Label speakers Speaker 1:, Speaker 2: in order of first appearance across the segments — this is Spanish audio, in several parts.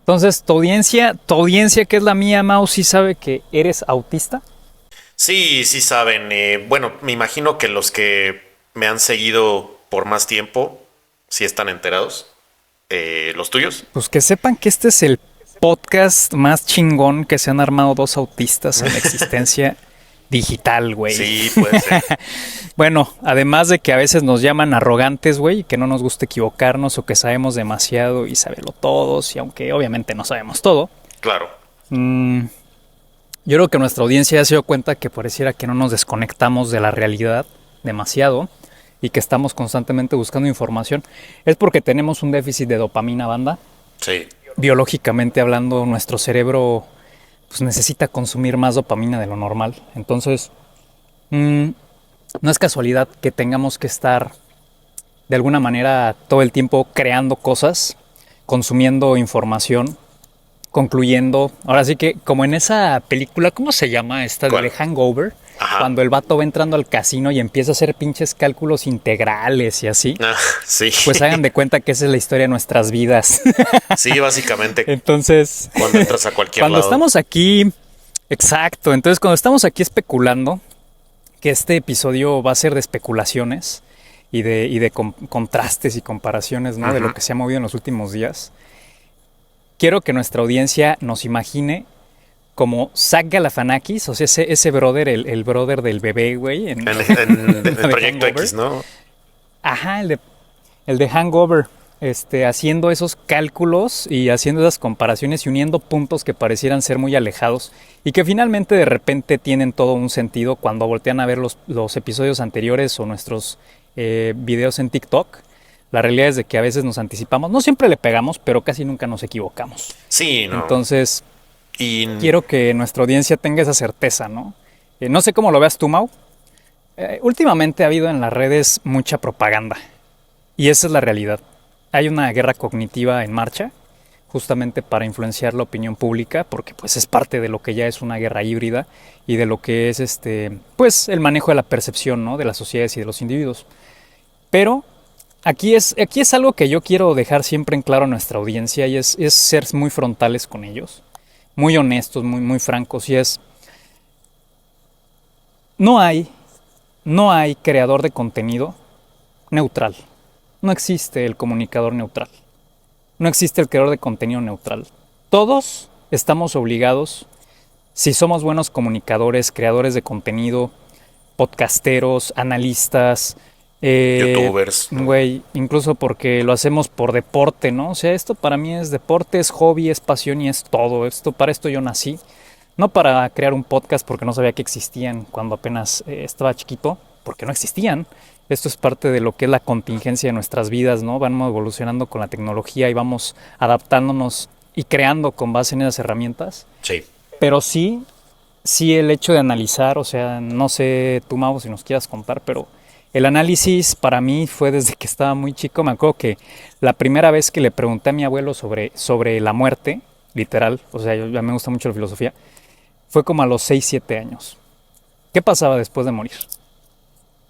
Speaker 1: Entonces, tu audiencia que es la mía, Mau, ¿sí sabe que eres autista?
Speaker 2: Sí, sí saben. Bueno, me imagino que los que me han seguido por más tiempo, sí están enterados. ¿Los tuyos?
Speaker 1: Pues que sepan que este es el podcast más chingón que se han armado dos autistas en la existencia digital, güey.
Speaker 2: Sí, puede ser.
Speaker 1: Bueno, además de que a veces nos llaman arrogantes, güey, y que no nos gusta equivocarnos o que sabemos demasiado y saberlo todos, y aunque obviamente no sabemos todo,
Speaker 2: Claro.
Speaker 1: yo creo que nuestra audiencia ya se dio cuenta que pareciera que no nos desconectamos de la realidad demasiado y que estamos constantemente buscando información. Es porque tenemos un déficit de dopamina, banda.
Speaker 2: Sí.
Speaker 1: Biológicamente hablando, nuestro cerebro pues, necesita consumir más dopamina de lo normal. Entonces, no es casualidad que tengamos que estar de alguna manera todo el tiempo creando cosas, consumiendo información, concluyendo. Ahora sí que como en esa película, ¿cómo se llama esta de
Speaker 2: ¿Cuál?
Speaker 1: The Hangover?
Speaker 2: Ajá.
Speaker 1: Cuando el vato va entrando al casino y empieza a hacer pinches cálculos integrales y así.
Speaker 2: Ah, sí.
Speaker 1: Pues hagan de cuenta que esa es la historia de nuestras vidas.
Speaker 2: Sí, básicamente.
Speaker 1: Entonces,
Speaker 2: Cuando entras a cualquier
Speaker 1: cuando
Speaker 2: lado.
Speaker 1: estamos aquí, exacto, entonces cuando estamos aquí especulando, que este episodio va a ser de especulaciones y de contrastes y comparaciones, ¿no? De lo que se ha movido en los últimos días, quiero que nuestra audiencia nos imagine como Zach Galifianakis, o sea, ese brother, el brother del bebé, güey.
Speaker 2: En el
Speaker 1: de
Speaker 2: Proyecto
Speaker 1: Hangover.
Speaker 2: X, ¿no?
Speaker 1: Ajá, el de Hangover, haciendo esos cálculos y haciendo esas comparaciones y uniendo puntos que parecieran ser muy alejados y que finalmente de repente tienen todo un sentido cuando voltean a ver los episodios anteriores o nuestros videos en TikTok. La realidad es de que a veces nos anticipamos, no siempre le pegamos, pero casi nunca nos equivocamos.
Speaker 2: Sí, ¿no?
Speaker 1: Entonces,
Speaker 2: Y
Speaker 1: quiero que nuestra audiencia tenga esa certeza, ¿no? No sé cómo lo veas tú, Mau. Últimamente ha habido en las redes mucha propaganda y esa es la realidad. Hay una guerra cognitiva en marcha justamente para influenciar la opinión pública porque pues es parte de lo que ya es una guerra híbrida y de lo que es pues el manejo de la percepción, ¿no? De las sociedades y de los individuos. Pero aquí es algo que yo quiero dejar siempre en claro a nuestra audiencia y es ser muy frontales con ellos, muy honestos, muy francos y no hay creador de contenido neutral. No existe el comunicador neutral. No existe el creador de contenido neutral. Todos estamos obligados, si somos buenos comunicadores, creadores de contenido, podcasteros, analistas,
Speaker 2: youtubers, ¿no?
Speaker 1: güey, incluso porque lo hacemos por deporte, ¿no? O sea, esto para mí es deporte, es hobby, es pasión y es todo. Para esto yo nací. No para crear un podcast porque no sabía que existían cuando apenas estaba chiquito, porque no existían. Esto es parte de lo que es la contingencia de nuestras vidas, ¿no? Vamos evolucionando con la tecnología y vamos adaptándonos y creando con base en esas herramientas.
Speaker 2: Sí.
Speaker 1: Pero sí el hecho de analizar, o sea, no sé tú, Mau, si nos quieras contar, pero el análisis para mí fue desde que estaba muy chico. Me acuerdo que la primera vez que le pregunté a mi abuelo sobre la muerte, literal, o sea, ya me gusta mucho la filosofía, fue como a los 6, 7 años. ¿Qué pasaba después de morir?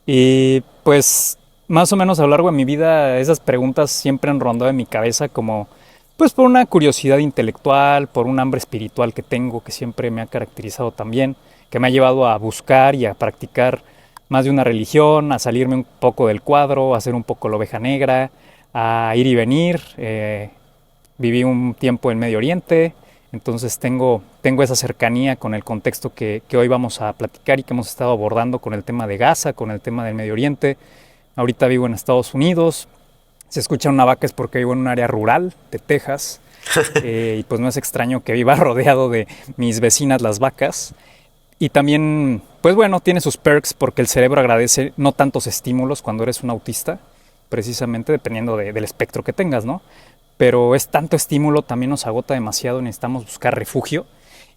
Speaker 1: Y pues más o menos a lo largo de mi vida esas preguntas siempre han rondado en mi cabeza como pues por una curiosidad intelectual, por un hambre espiritual que tengo que siempre me ha caracterizado también, que me ha llevado a buscar y a practicar más de una religión, a salirme un poco del cuadro, a hacer un poco la oveja negra, a ir y venir. Viví un tiempo en Medio Oriente, entonces tengo esa cercanía con el contexto que hoy vamos a platicar y que hemos estado abordando con el tema de Gaza, con el tema del Medio Oriente. Ahorita vivo en Estados Unidos. Si escucha una vaca es porque vivo en un área rural de Texas. Y pues no es extraño que viva rodeado de mis vecinas las vacas. Y también, pues bueno, tiene sus perks porque el cerebro agradece no tantos estímulos cuando eres un autista, precisamente dependiendo del espectro que tengas, ¿no? Pero es tanto estímulo, también nos agota demasiado, necesitamos buscar refugio.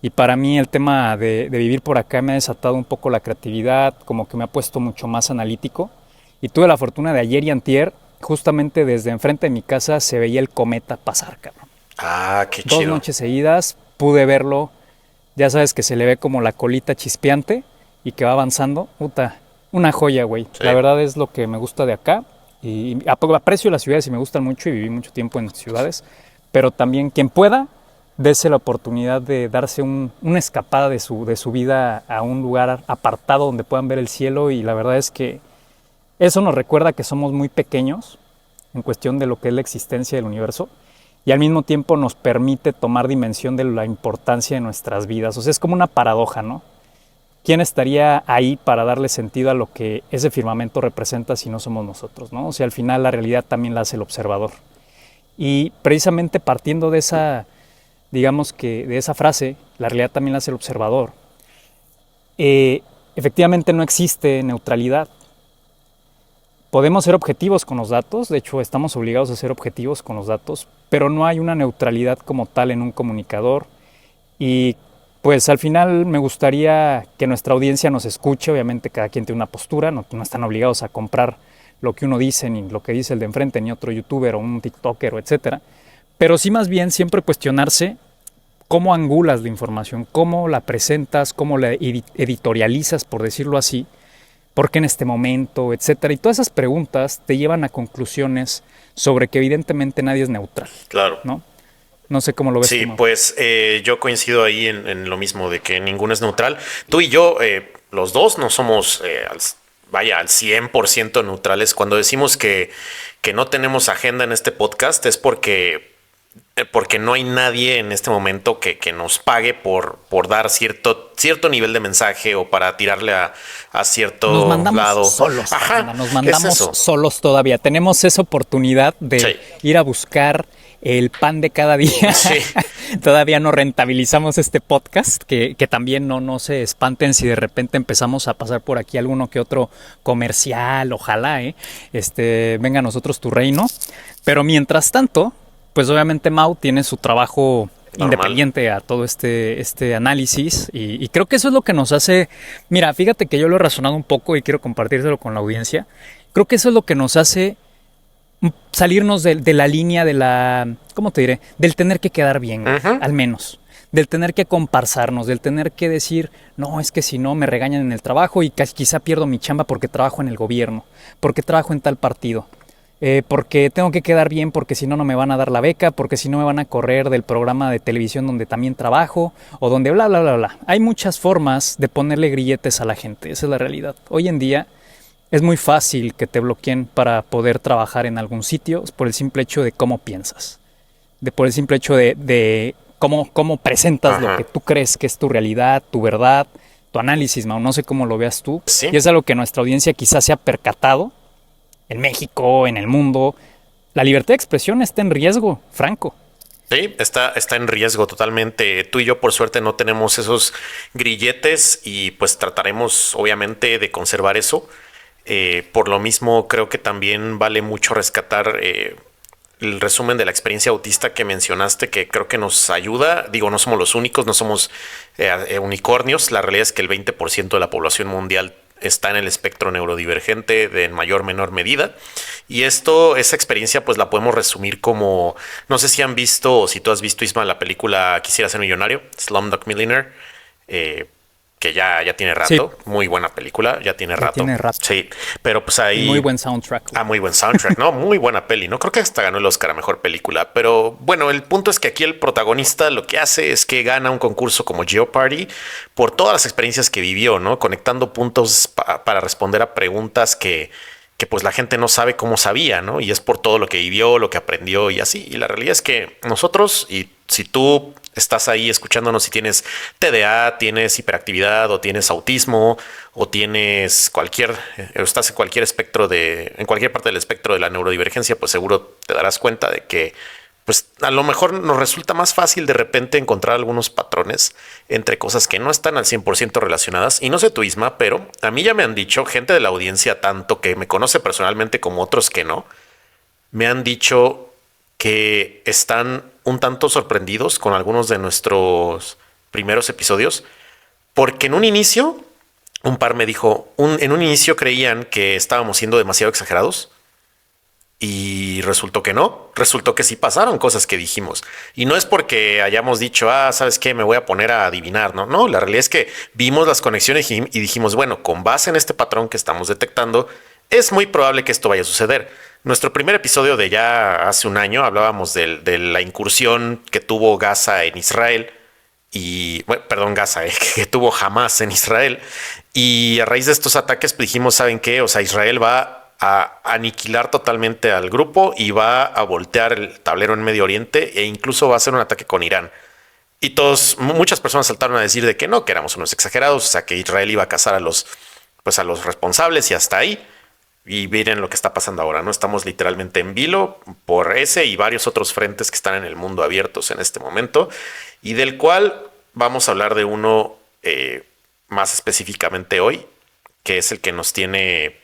Speaker 1: Y para mí el tema de vivir por acá me ha desatado un poco la creatividad, como que me ha puesto mucho más analítico. Y tuve la fortuna de ayer y antier, justamente desde enfrente de mi casa se veía el cometa pasar, cabrón.
Speaker 2: Ah, qué
Speaker 1: 2 noches seguidas pude verlo. Ya sabes que se le ve como la colita chispeante y que va avanzando. Puta, una joya, güey.
Speaker 2: Sí.
Speaker 1: La verdad es lo que me gusta de acá. Y aprecio las ciudades y me gustan mucho y viví mucho tiempo en ciudades. Pero también quien pueda, dese la oportunidad de darse una escapada de su vida a un lugar apartado donde puedan ver el cielo. Y la verdad es que eso nos recuerda que somos muy pequeños en cuestión de lo que es la existencia del universo y al mismo tiempo nos permite tomar dimensión de la importancia de nuestras vidas. O sea, es como una paradoja, ¿no? ¿Quién estaría ahí para darle sentido a lo que ese firmamento representa si no somos nosotros, ¿no? O sea, al final la realidad también la hace el observador. Y precisamente partiendo de esa, digamos que de esa frase, la realidad también la hace el observador, efectivamente no existe neutralidad. Podemos ser objetivos con los datos, de hecho estamos obligados a ser objetivos con los datos, pero no hay una neutralidad como tal en un comunicador. Y pues al final me gustaría que nuestra audiencia nos escuche, obviamente cada quien tiene una postura, no están obligados a comprar lo que uno dice, ni lo que dice el de enfrente, ni otro youtuber o un tiktoker o etcétera, pero sí más bien siempre cuestionarse cómo angulas la información, cómo la presentas, cómo la editorializas, por decirlo así, por qué en este momento, etcétera. Y todas esas preguntas te llevan a conclusiones sobre que evidentemente nadie es neutral.
Speaker 2: Claro.
Speaker 1: No sé cómo lo ves.
Speaker 2: Sí, pues yo coincido ahí en lo mismo, de que ninguno es neutral. Tú y yo, los dos, no somos, al 100% neutrales. Cuando decimos que no tenemos agenda en este podcast es porque no hay nadie en este momento que nos pague por dar cierto nivel de mensaje o para tirarle a cierto
Speaker 1: nos mandamos
Speaker 2: lado.
Speaker 1: Solos.
Speaker 2: Ajá,
Speaker 1: nos mandamos solos todavía. Tenemos esa oportunidad de ir a buscar el pan de cada día.
Speaker 2: Sí.
Speaker 1: Todavía no rentabilizamos este podcast, que también no se espanten si de repente empezamos a pasar por aquí alguno que otro comercial, ojalá, venga a nosotros tu reino. Pero mientras tanto, pues obviamente Mau tiene su trabajo normal, independiente a todo este análisis y creo que eso es lo que nos hace. Mira, fíjate que yo lo he razonado un poco y quiero compartírselo con la audiencia. Creo que eso es lo que nos hace salirnos de la línea de la, ¿cómo te diré? Del tener que quedar bien, al menos. Del tener que comparsarnos, del tener que decir, no, es que si no me regañan en el trabajo y quizá pierdo mi chamba porque trabajo en el gobierno, porque trabajo en tal partido. Porque tengo que quedar bien, porque si no, no me van a dar la beca, porque si no me van a correr del programa de televisión donde también trabajo, o donde bla, bla, bla, bla. Hay muchas formas de ponerle grilletes a la gente, esa es la realidad. Hoy en día es muy fácil que te bloqueen para poder trabajar en algún sitio por el simple hecho de cómo piensas, por el simple hecho de cómo presentas lo que tú crees que es tu realidad, tu verdad, tu análisis, Mau. No sé cómo lo veas tú.
Speaker 2: Sí.
Speaker 1: Y es algo que nuestra audiencia quizás se ha percatado. En México, en el mundo, la libertad de expresión está en riesgo, Franco.
Speaker 2: Sí, está en riesgo totalmente. Tú y yo, por suerte, no tenemos esos grilletes y pues trataremos, obviamente, de conservar eso. Por lo mismo, creo que también vale mucho rescatar el resumen de la experiencia autista que mencionaste, que creo que nos ayuda. Digo, no somos los únicos, no somos unicornios. La realidad es que el 20% de la población mundial está en el espectro neurodivergente de mayor o menor medida. Y esa experiencia, pues la podemos resumir como, no sé si han visto o si tú has visto, Isma, la película Quisiera ser millonario, Slumdog Millionaire, que ya tiene rato. Sí. Muy buena película, ya tiene rato. Sí, pero pues ahí...
Speaker 1: Muy buen soundtrack.
Speaker 2: Muy buen soundtrack, ¿no? Muy buena peli, ¿no? Creo que hasta ganó el Oscar a Mejor Película. Pero bueno, el punto es que aquí el protagonista lo que hace es que gana un concurso como Jeopardy por todas las experiencias que vivió, ¿no? Conectando puntos para responder a preguntas que pues la gente no sabe cómo sabía, ¿no? Y es por todo lo que vivió, lo que aprendió y así. Y la realidad es que nosotros, y si tú estás ahí escuchándonos y tienes TDA, tienes hiperactividad o tienes autismo o tienes estás en cualquier en cualquier parte del espectro de la neurodivergencia, pues seguro te darás cuenta de que pues a lo mejor nos resulta más fácil de repente encontrar algunos patrones entre cosas que no están al 100% relacionadas. Y no sé tú, Isma, pero a mí ya me han dicho gente de la audiencia, tanto que me conoce personalmente como otros que no, me han dicho que están un tanto sorprendidos con algunos de nuestros primeros episodios, porque en un inicio, un par me dijo, en un inicio creían que estábamos siendo demasiado exagerados y resultó que no, resultó que sí pasaron cosas que dijimos. Y no es porque hayamos dicho, ¿sabes qué? Me voy a poner a adivinar, ¿no? No, la realidad es que vimos las conexiones y dijimos, bueno, con base en este patrón que estamos detectando, es muy probable que esto vaya a suceder. Nuestro primer episodio de ya hace un año hablábamos de la incursión que tuvo Gaza en Israel y, bueno, perdón, Gaza, que tuvo Hamas en Israel. Y a raíz de estos ataques pues dijimos, ¿saben qué? O sea, Israel va a aniquilar totalmente al grupo y va a voltear el tablero en Medio Oriente e incluso va a hacer un ataque con Irán. Y muchas personas saltaron a decir de que no, que éramos unos exagerados, o sea, que Israel iba a cazar pues a los responsables y hasta ahí. Y miren lo que está pasando ahora, ¿no? Estamos literalmente en vilo por ese y varios otros frentes que están en el mundo abiertos en este momento y del cual vamos a hablar de uno más específicamente hoy, que es el que nos tiene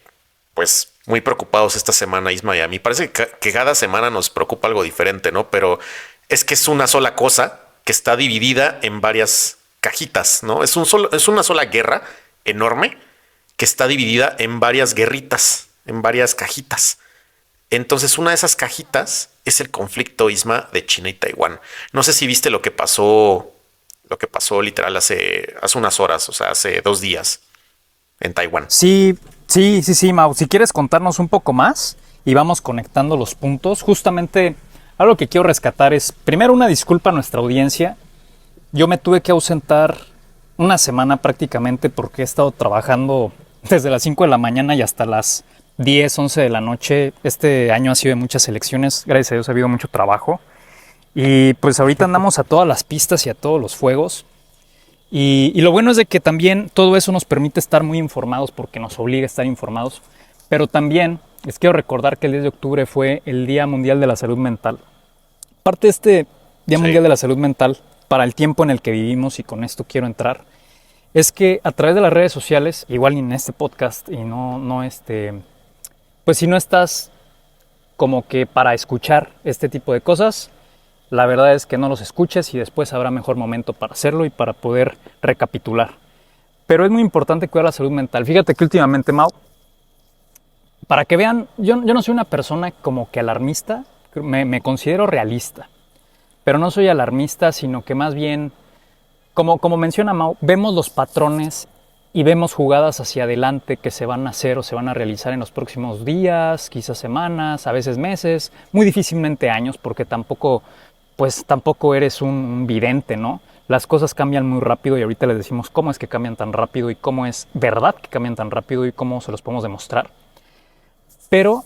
Speaker 2: pues muy preocupados esta semana, Isma, y a mí parece que cada semana nos preocupa algo diferente, ¿no? Pero es que es una sola cosa que está dividida en varias cajitas, ¿no? Es una sola guerra enorme que está dividida en varias guerritas, en varias cajitas. Entonces, una de esas cajitas es el conflicto, Isma, de China y Taiwán. No sé si viste lo que pasó literal hace unas horas, o sea, hace 2 días en Taiwán.
Speaker 1: Sí, Mau. Si quieres contarnos un poco más y vamos conectando los puntos, justamente algo que quiero rescatar es, primero, una disculpa a nuestra audiencia. Yo me tuve que ausentar una semana prácticamente porque he estado trabajando desde las 5 de la mañana y hasta las 10, 11 de la noche. Este año ha sido de muchas elecciones, gracias a Dios ha habido mucho trabajo. Y pues ahorita andamos a todas las pistas y a todos los fuegos. Y lo bueno es de que también todo eso nos permite estar muy informados porque nos obliga a estar informados. Pero también les quiero recordar que el 10 de octubre fue el Día Mundial de la Salud Mental. Parte de este Día Mundial de la Salud Mental, para el tiempo en el que vivimos, y con esto quiero entrar, es que a través de las redes sociales, igual en este podcast, y pues si no estás como que para escuchar este tipo de cosas, la verdad es que no los escuches y después habrá mejor momento para hacerlo y para poder recapitular. Pero es muy importante cuidar la salud mental. Fíjate que últimamente, Mau, para que vean, yo no soy una persona como que alarmista, me considero realista. Pero no soy alarmista, sino que más bien, como menciona Mau, vemos los patrones y vemos jugadas hacia adelante que se van a hacer o se van a realizar en los próximos días, quizás semanas, a veces meses, muy difícilmente años, porque tampoco eres un vidente, ¿no? Las cosas cambian muy rápido y ahorita les decimos cómo es que cambian tan rápido y cómo es verdad que cambian tan rápido y cómo se los podemos demostrar. Pero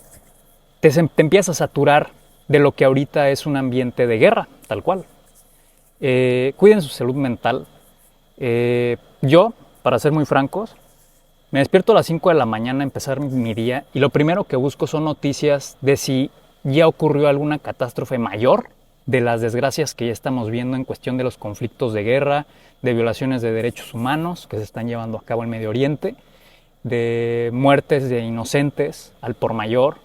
Speaker 1: te empiezas a saturar de lo que ahorita es un ambiente de guerra, tal cual. Cuiden su salud mental. Yo, para ser muy francos, me despierto a las 5 de la mañana a empezar mi día y lo primero que busco son noticias de si ya ocurrió alguna catástrofe mayor de las desgracias que ya estamos viendo en cuestión de los conflictos de guerra, de violaciones de derechos humanos que se están llevando a cabo en Medio Oriente, de muertes de inocentes al por mayor,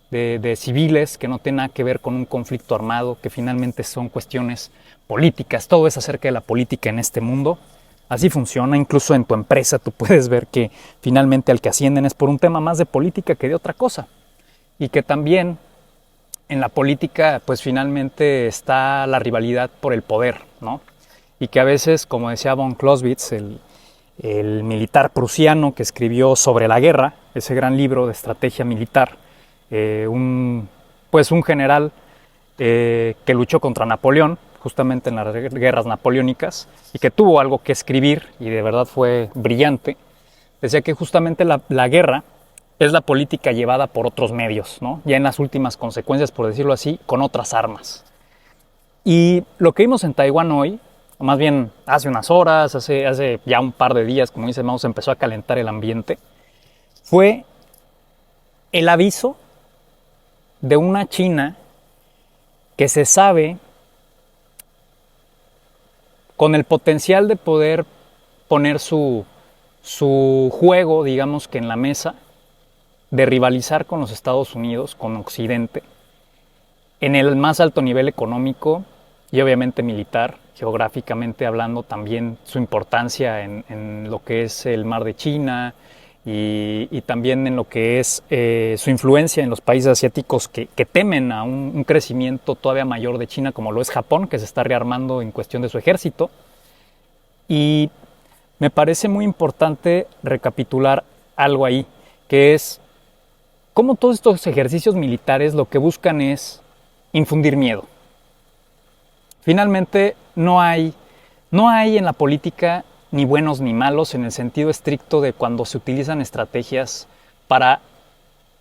Speaker 1: de civiles que no tienen nada que ver con un conflicto armado, que finalmente son cuestiones políticas. Todo es acerca de la política en este mundo. Así funciona, incluso en tu empresa tú puedes ver que finalmente al que ascienden es por un tema más de política que de otra cosa. Y que también en la política, pues finalmente está la rivalidad por el poder, ¿no? Y que a veces, como decía von Clausewitz, el militar prusiano que escribió sobre la guerra, ese gran libro de estrategia militar, un general que luchó contra Napoleón, justamente en las guerras napoleónicas, y que tuvo algo que escribir, y de verdad fue brillante, decía que justamente la guerra es la política llevada por otros medios, ¿no? Ya en las últimas consecuencias, por decirlo así, con otras armas. Y lo que vimos en Taiwán hoy, o más bien hace unas horas, hace ya un par de días, como dice Mao, se empezó a calentar el ambiente, fue el aviso de una China que se sabe con el potencial de poder poner su juego, digamos que en la mesa, de rivalizar con los Estados Unidos, con Occidente, en el más alto nivel económico, y obviamente militar, geográficamente hablando también su importancia en lo que es el mar de China y también en lo que es su influencia en los países asiáticos que temen a un crecimiento todavía mayor de China, como lo es Japón, que se está rearmando en cuestión de su ejército. Y me parece muy importante recapitular algo ahí, que es cómo todos estos ejercicios militares lo que buscan es infundir miedo. Finalmente, no hay en la política ni buenos ni malos en el sentido estricto de cuando se utilizan estrategias para,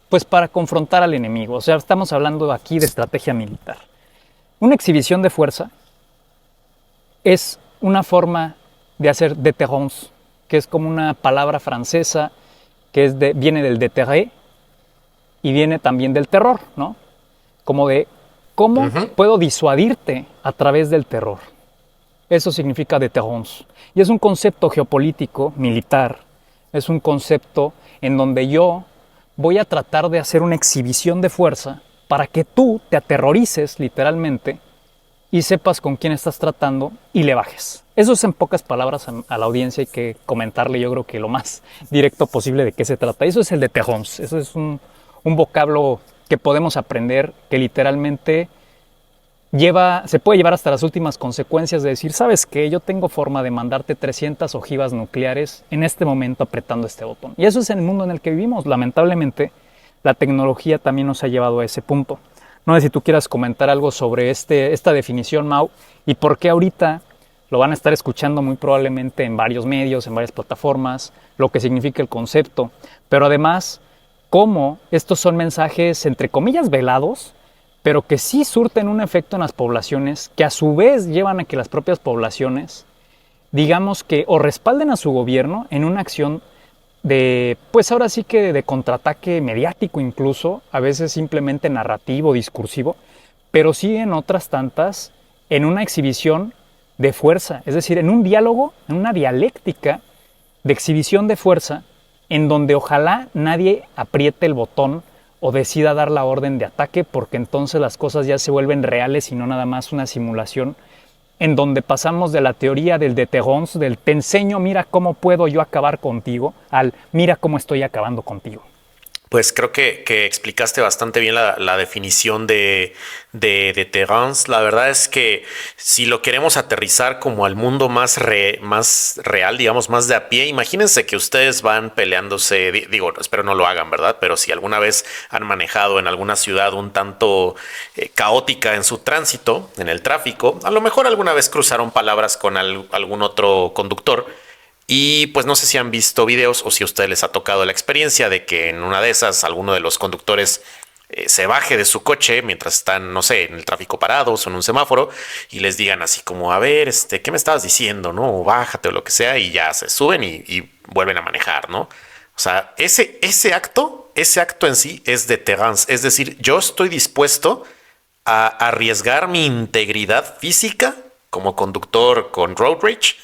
Speaker 1: pues para confrontar al enemigo. O sea, estamos hablando aquí de estrategia militar. Una exhibición de fuerza es una forma de hacer déterrance, que es como una palabra francesa que viene del déterrer y viene también del terror, ¿no? Como de cómo puedo disuadirte a través del terror. Eso significa déterrance. Y es un concepto geopolítico, militar. Es un concepto en donde yo voy a tratar de hacer una exhibición de fuerza para que tú te aterrorices literalmente y sepas con quién estás tratando y le bajes. Eso es en pocas palabras a la audiencia. Hay que comentarle, yo creo que lo más directo posible de qué se trata. Eso es el déterrance. Eso es un vocablo que podemos aprender, que literalmente se puede llevar hasta las últimas consecuencias de decir, ¿sabes qué? Yo tengo forma de mandarte 300 ojivas nucleares en este momento apretando este botón. Y eso es el mundo en el que vivimos. Lamentablemente, la tecnología también nos ha llevado a ese punto. No sé si tú quieras comentar algo sobre esta definición, Mau, y por qué ahorita lo van a estar escuchando muy probablemente en varios medios, en varias plataformas, lo que significa el concepto. Pero además, cómo estos son mensajes, entre comillas, velados, pero que sí surten un efecto en las poblaciones, que a su vez llevan a que las propias poblaciones, digamos que o respalden a su gobierno en una acción de, pues ahora sí que de contraataque mediático incluso, a veces simplemente narrativo, discursivo, pero sí en otras tantas, en una exhibición de fuerza, es decir, en un diálogo, en una dialéctica de exhibición de fuerza, en donde ojalá nadie apriete el botón o decida dar la orden de ataque, porque entonces las cosas ya se vuelven reales y no nada más una simulación, en donde pasamos de la teoría del déterrance, del te enseño, mira cómo puedo yo acabar contigo, al mira cómo estoy acabando contigo.
Speaker 2: Pues creo que explicaste bastante bien la definición de déterrance. La verdad es que si lo queremos aterrizar como al mundo más real, digamos, más de a pie, imagínense que ustedes van peleándose, digo, espero no lo hagan, ¿verdad? Pero si alguna vez han manejado en alguna ciudad un tanto caótica en su tránsito, en el tráfico, a lo mejor alguna vez cruzaron palabras con algún otro conductor. Y pues no sé si han visto videos o si a ustedes les ha tocado la experiencia de que en una de esas alguno de los conductores se baje de su coche mientras están, no sé, en el tráfico parados o en un semáforo y les digan así como, a ver, ¿qué me estabas diciendo? ¿No? O bájate o lo que sea y ya se suben y vuelven a manejar, ¿no? O sea, ese acto en sí es déterrance. Es decir, yo estoy dispuesto a arriesgar mi integridad física como conductor con road rage.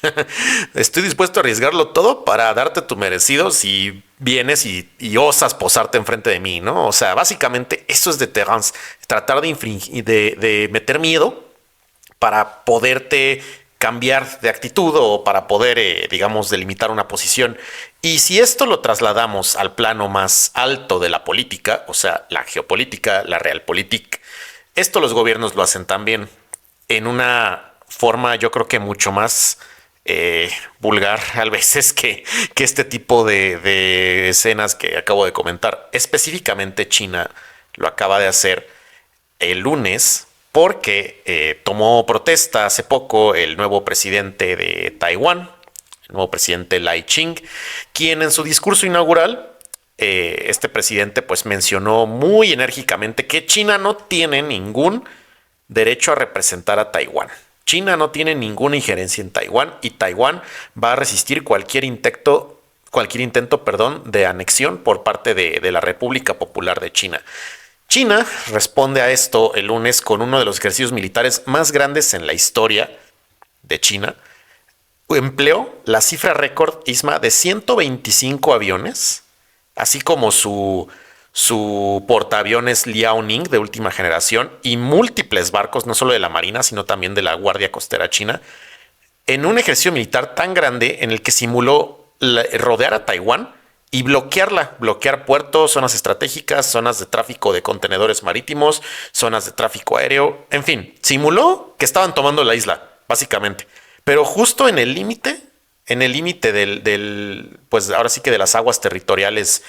Speaker 2: Estoy dispuesto a arriesgarlo todo para darte tu merecido si vienes y osas posarte enfrente de mí, ¿no? O sea, básicamente eso es déterrance, tratar de meter miedo para poderte cambiar de actitud o para poder, digamos, delimitar una posición. Y si esto lo trasladamos al plano más alto de la política, o sea, la geopolítica, la realpolitik, esto los gobiernos lo hacen también en una forma, yo creo que mucho más vulgar a veces que este tipo de escenas que acabo de comentar. Específicamente China lo acaba de hacer el lunes porque tomó protesta hace poco el nuevo presidente de Taiwán, el nuevo presidente Lai Ching, quien en su discurso inaugural, este presidente pues mencionó muy enérgicamente que China no tiene ningún derecho a representar a Taiwán. China no tiene ninguna injerencia en Taiwán y Taiwán va a resistir cualquier intento, de anexión por parte de la República Popular de China. China responde a esto el lunes con uno de los ejercicios militares más grandes en la historia de China. Empleó la cifra récord, Isma, de 125 aviones, así como su su portaaviones Liaoning de última generación y múltiples barcos, no solo de la Marina, sino también de la Guardia Costera China, en un ejercicio militar tan grande en el que simuló rodear a Taiwán y bloquear puertos, zonas estratégicas, zonas de tráfico de contenedores marítimos, zonas de tráfico aéreo, en fin, simuló que estaban tomando la isla, básicamente. Pero justo en el límite pues ahora sí que de las aguas territoriales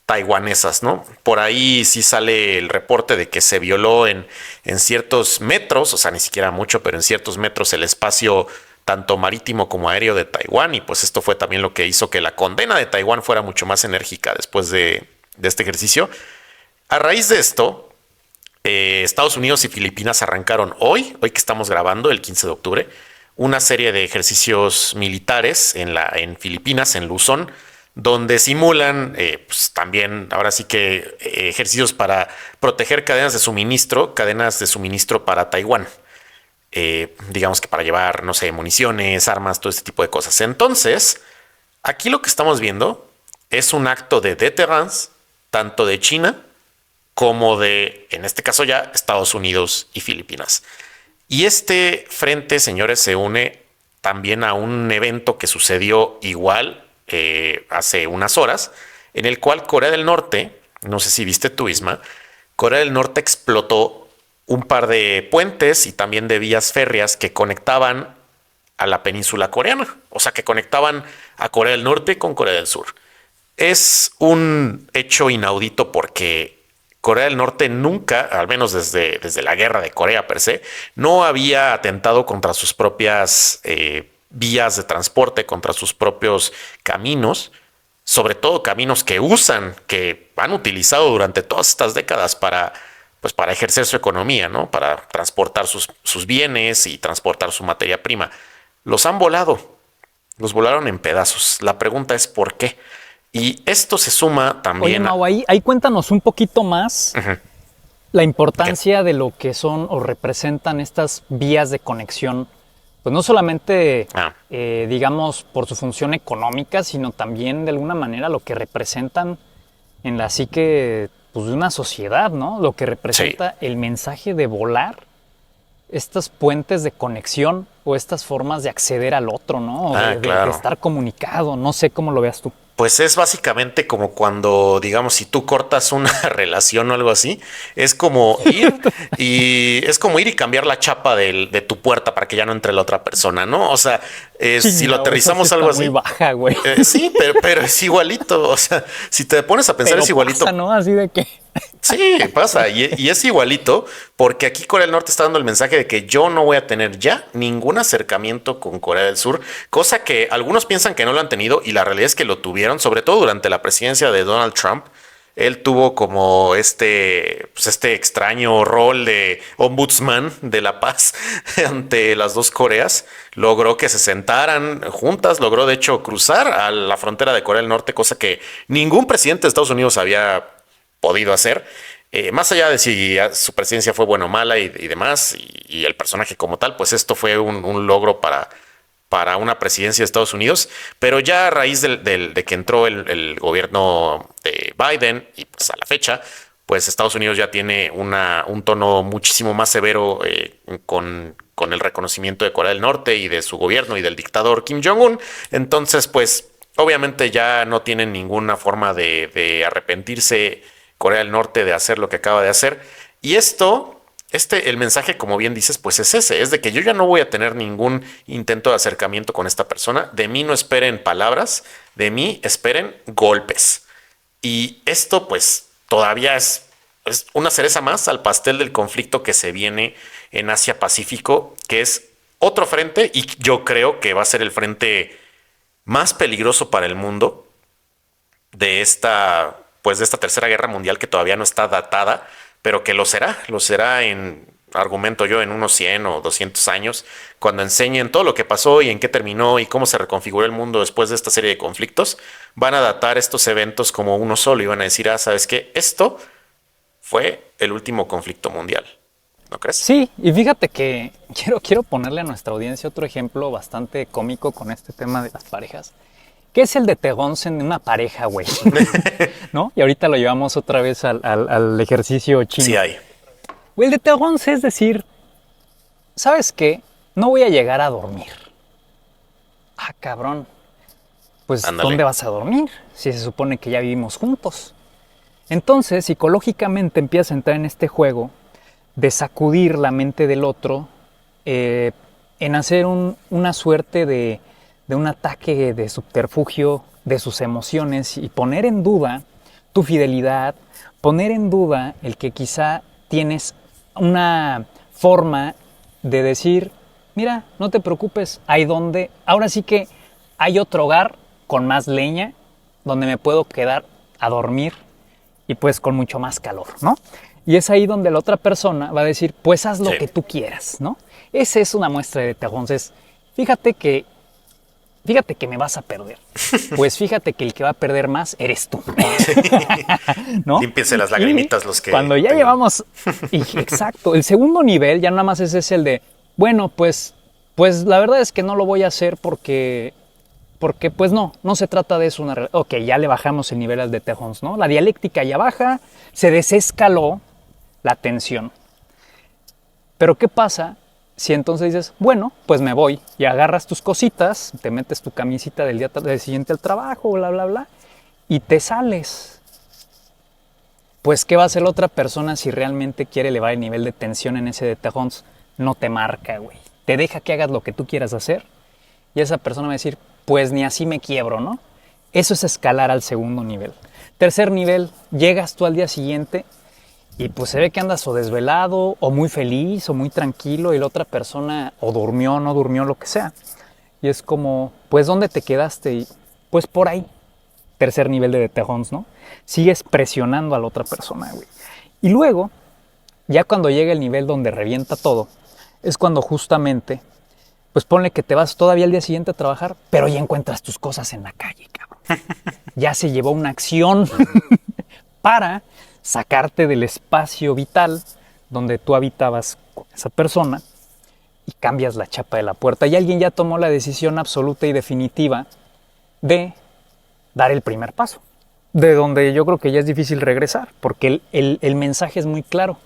Speaker 2: taiwanesas, ¿no? Por ahí sí sale el reporte de que se violó en ciertos metros, o sea, ni siquiera mucho, pero en ciertos metros el espacio tanto marítimo como aéreo de Taiwán, y pues esto fue también lo que hizo que la condena de Taiwán fuera mucho más enérgica después de este ejercicio. A raíz de esto, Estados Unidos y Filipinas arrancaron hoy que estamos grabando, el 15 de octubre, una serie de ejercicios militares en Filipinas, en Luzón, donde simulan pues también, ahora sí que ejercicios para proteger cadenas de suministro para Taiwán. Digamos que para llevar, no sé, municiones, armas, todo este tipo de cosas. Entonces, aquí lo que estamos viendo es un acto de deterrence, tanto de China como de, en este caso ya, Estados Unidos y Filipinas. Y este frente, señores, se une también a un evento que sucedió igual hace unas horas, en el cual Corea del Norte, no sé si viste tú, Isma, Corea del Norte explotó un par de puentes y también de vías férreas que conectaban a la península coreana, o sea, que conectaban a Corea del Norte con Corea del Sur. Es un hecho inaudito porque Corea del Norte nunca, al menos desde la guerra de Corea per se, no había atentado contra sus propias vías de transporte, contra sus propios caminos, sobre todo caminos que han utilizado durante todas estas décadas para ejercer su economía, ¿no? Para transportar sus bienes y transportar su materia prima. Los han volado, los volaron en pedazos. La pregunta es ¿por qué? Y esto se suma también.
Speaker 1: Oye, Mau, ahí cuéntanos un poquito más la importancia de lo que son o representan estas vías de conexión, pues no solamente, digamos, por su función económica, sino también de alguna manera lo que representan en la psique pues, de una sociedad, ¿no? Lo que representa el mensaje de volar, estos puentes de conexión o estas formas de acceder al otro, ¿no? De estar comunicado, no sé cómo lo veas tú.
Speaker 2: Pues es básicamente como cuando, digamos, si tú cortas una relación o algo así, es como ir y cambiar la chapa de tu puerta para que ya no entre la otra persona, ¿no? O sea, si lo aterrizamos algo así.
Speaker 1: Muy baja, güey.
Speaker 2: Sí, pero es igualito. O sea, si te pones a pensar, es igualito.
Speaker 1: Pasa, ¿no? Así de que.
Speaker 2: Sí, pasa. Y es igualito porque aquí Corea del Norte está dando el mensaje de que yo no voy a tener ya ningún acercamiento con Corea del Sur, cosa que algunos piensan que no lo han tenido y la realidad es que lo tuvieron, sobre todo durante la presidencia de Donald Trump. Él tuvo como este extraño rol de ombudsman de la paz ante las dos Coreas. Logró que se sentaran juntas, logró de hecho cruzar a la frontera de Corea del Norte, cosa que ningún presidente de Estados Unidos había podido hacer, más allá de si su presidencia fue buena o mala y demás, y el personaje como tal, pues esto fue un logro para una presidencia de Estados Unidos, pero ya a raíz de que entró el gobierno de Biden y pues a la fecha, pues Estados Unidos ya tiene un tono muchísimo más severo con el reconocimiento de Corea del Norte y de su gobierno y del dictador Kim Jong-un. Entonces, pues obviamente ya no tienen ninguna forma de arrepentirse Corea del Norte de hacer lo que acaba de hacer. Y el mensaje, como bien dices, pues es ese, es de que yo ya no voy a tener ningún intento de acercamiento con esta persona. De mí no esperen palabras, de mí esperen golpes. Y esto, pues, todavía es una cereza más al pastel del conflicto que se viene en Asia-Pacífico, que es otro frente y yo creo que va a ser el frente más peligroso para el mundo de esta tercera guerra mundial que todavía no está datada, pero que lo será argumento yo, en unos 100 o 200 años, cuando enseñen todo lo que pasó y en qué terminó y cómo se reconfiguró el mundo después de esta serie de conflictos, van a datar estos eventos como uno solo y van a decir, ¿sabes qué? Esto fue el último conflicto mundial, ¿no crees?
Speaker 1: Sí, y fíjate que quiero ponerle a nuestra audiencia otro ejemplo bastante cómico con este tema de las parejas. ¿Qué es el de Tegonsen en una pareja, güey? ¿No? Y ahorita lo llevamos otra vez al ejercicio chino.
Speaker 2: Sí hay.
Speaker 1: Güey, el de Tegonsen es decir, ¿sabes qué? No voy a llegar a dormir. Ah, cabrón. Pues,
Speaker 2: Ándale.
Speaker 1: ¿dónde vas a dormir? Si se supone que ya vivimos juntos. Entonces, psicológicamente empiezas a entrar en este juego de sacudir la mente del otro, en hacer una suerte de un ataque de subterfugio de sus emociones y poner en duda tu fidelidad, poner en duda el que quizá tienes una forma de decir, mira, no te preocupes, ahora sí que hay otro hogar con más leña donde me puedo quedar a dormir y pues con mucho más calor, ¿no? Y es ahí donde la otra persona va a decir, pues haz lo que tú quieras, ¿no? Esa es una muestra de Tegonses. Fíjate que me vas a perder. Pues fíjate que el que va a perder más eres tú. ¿No?
Speaker 2: Límpiense las lagrimitas los que...
Speaker 1: Cuando ya llevamos... Exacto. El segundo nivel ya nada más es el de, bueno, pues la verdad es que no lo voy a hacer porque pues no se trata de eso. Ok, ya le bajamos el nivel al de Tejons, ¿no? La dialéctica ya baja, se desescaló la tensión. Pero ¿qué pasa si entonces dices, bueno, pues me voy y agarras tus cositas, te metes tu camisita del día siguiente al trabajo, bla, bla, bla, y te sales? Pues ¿qué va a hacer la otra persona si realmente quiere elevar el nivel de tensión en ese de Tejons? No te marca, güey. Te deja que hagas lo que tú quieras hacer y esa persona va a decir, pues ni así me quiebro, ¿no? Eso es escalar al segundo nivel. Tercer nivel, llegas tú al día siguiente y pues se ve que andas o desvelado, o muy feliz, o muy tranquilo, y la otra persona o durmió, no durmió, lo que sea. Y es como, pues ¿dónde te quedaste? Y pues por ahí. Tercer nivel de Tejons, ¿no? Sigues presionando a la otra persona, güey. Y luego, ya cuando llega el nivel donde revienta todo, es cuando justamente, pues ponle que te vas todavía al día siguiente a trabajar, pero ya encuentras tus cosas en la calle, cabrón. Ya se llevó una acción para sacarte del espacio vital donde tú habitabas con esa persona y cambias la chapa de la puerta. Y alguien ya tomó la decisión absoluta y definitiva de dar el primer paso, de donde yo creo que ya es difícil regresar, porque el mensaje es muy claro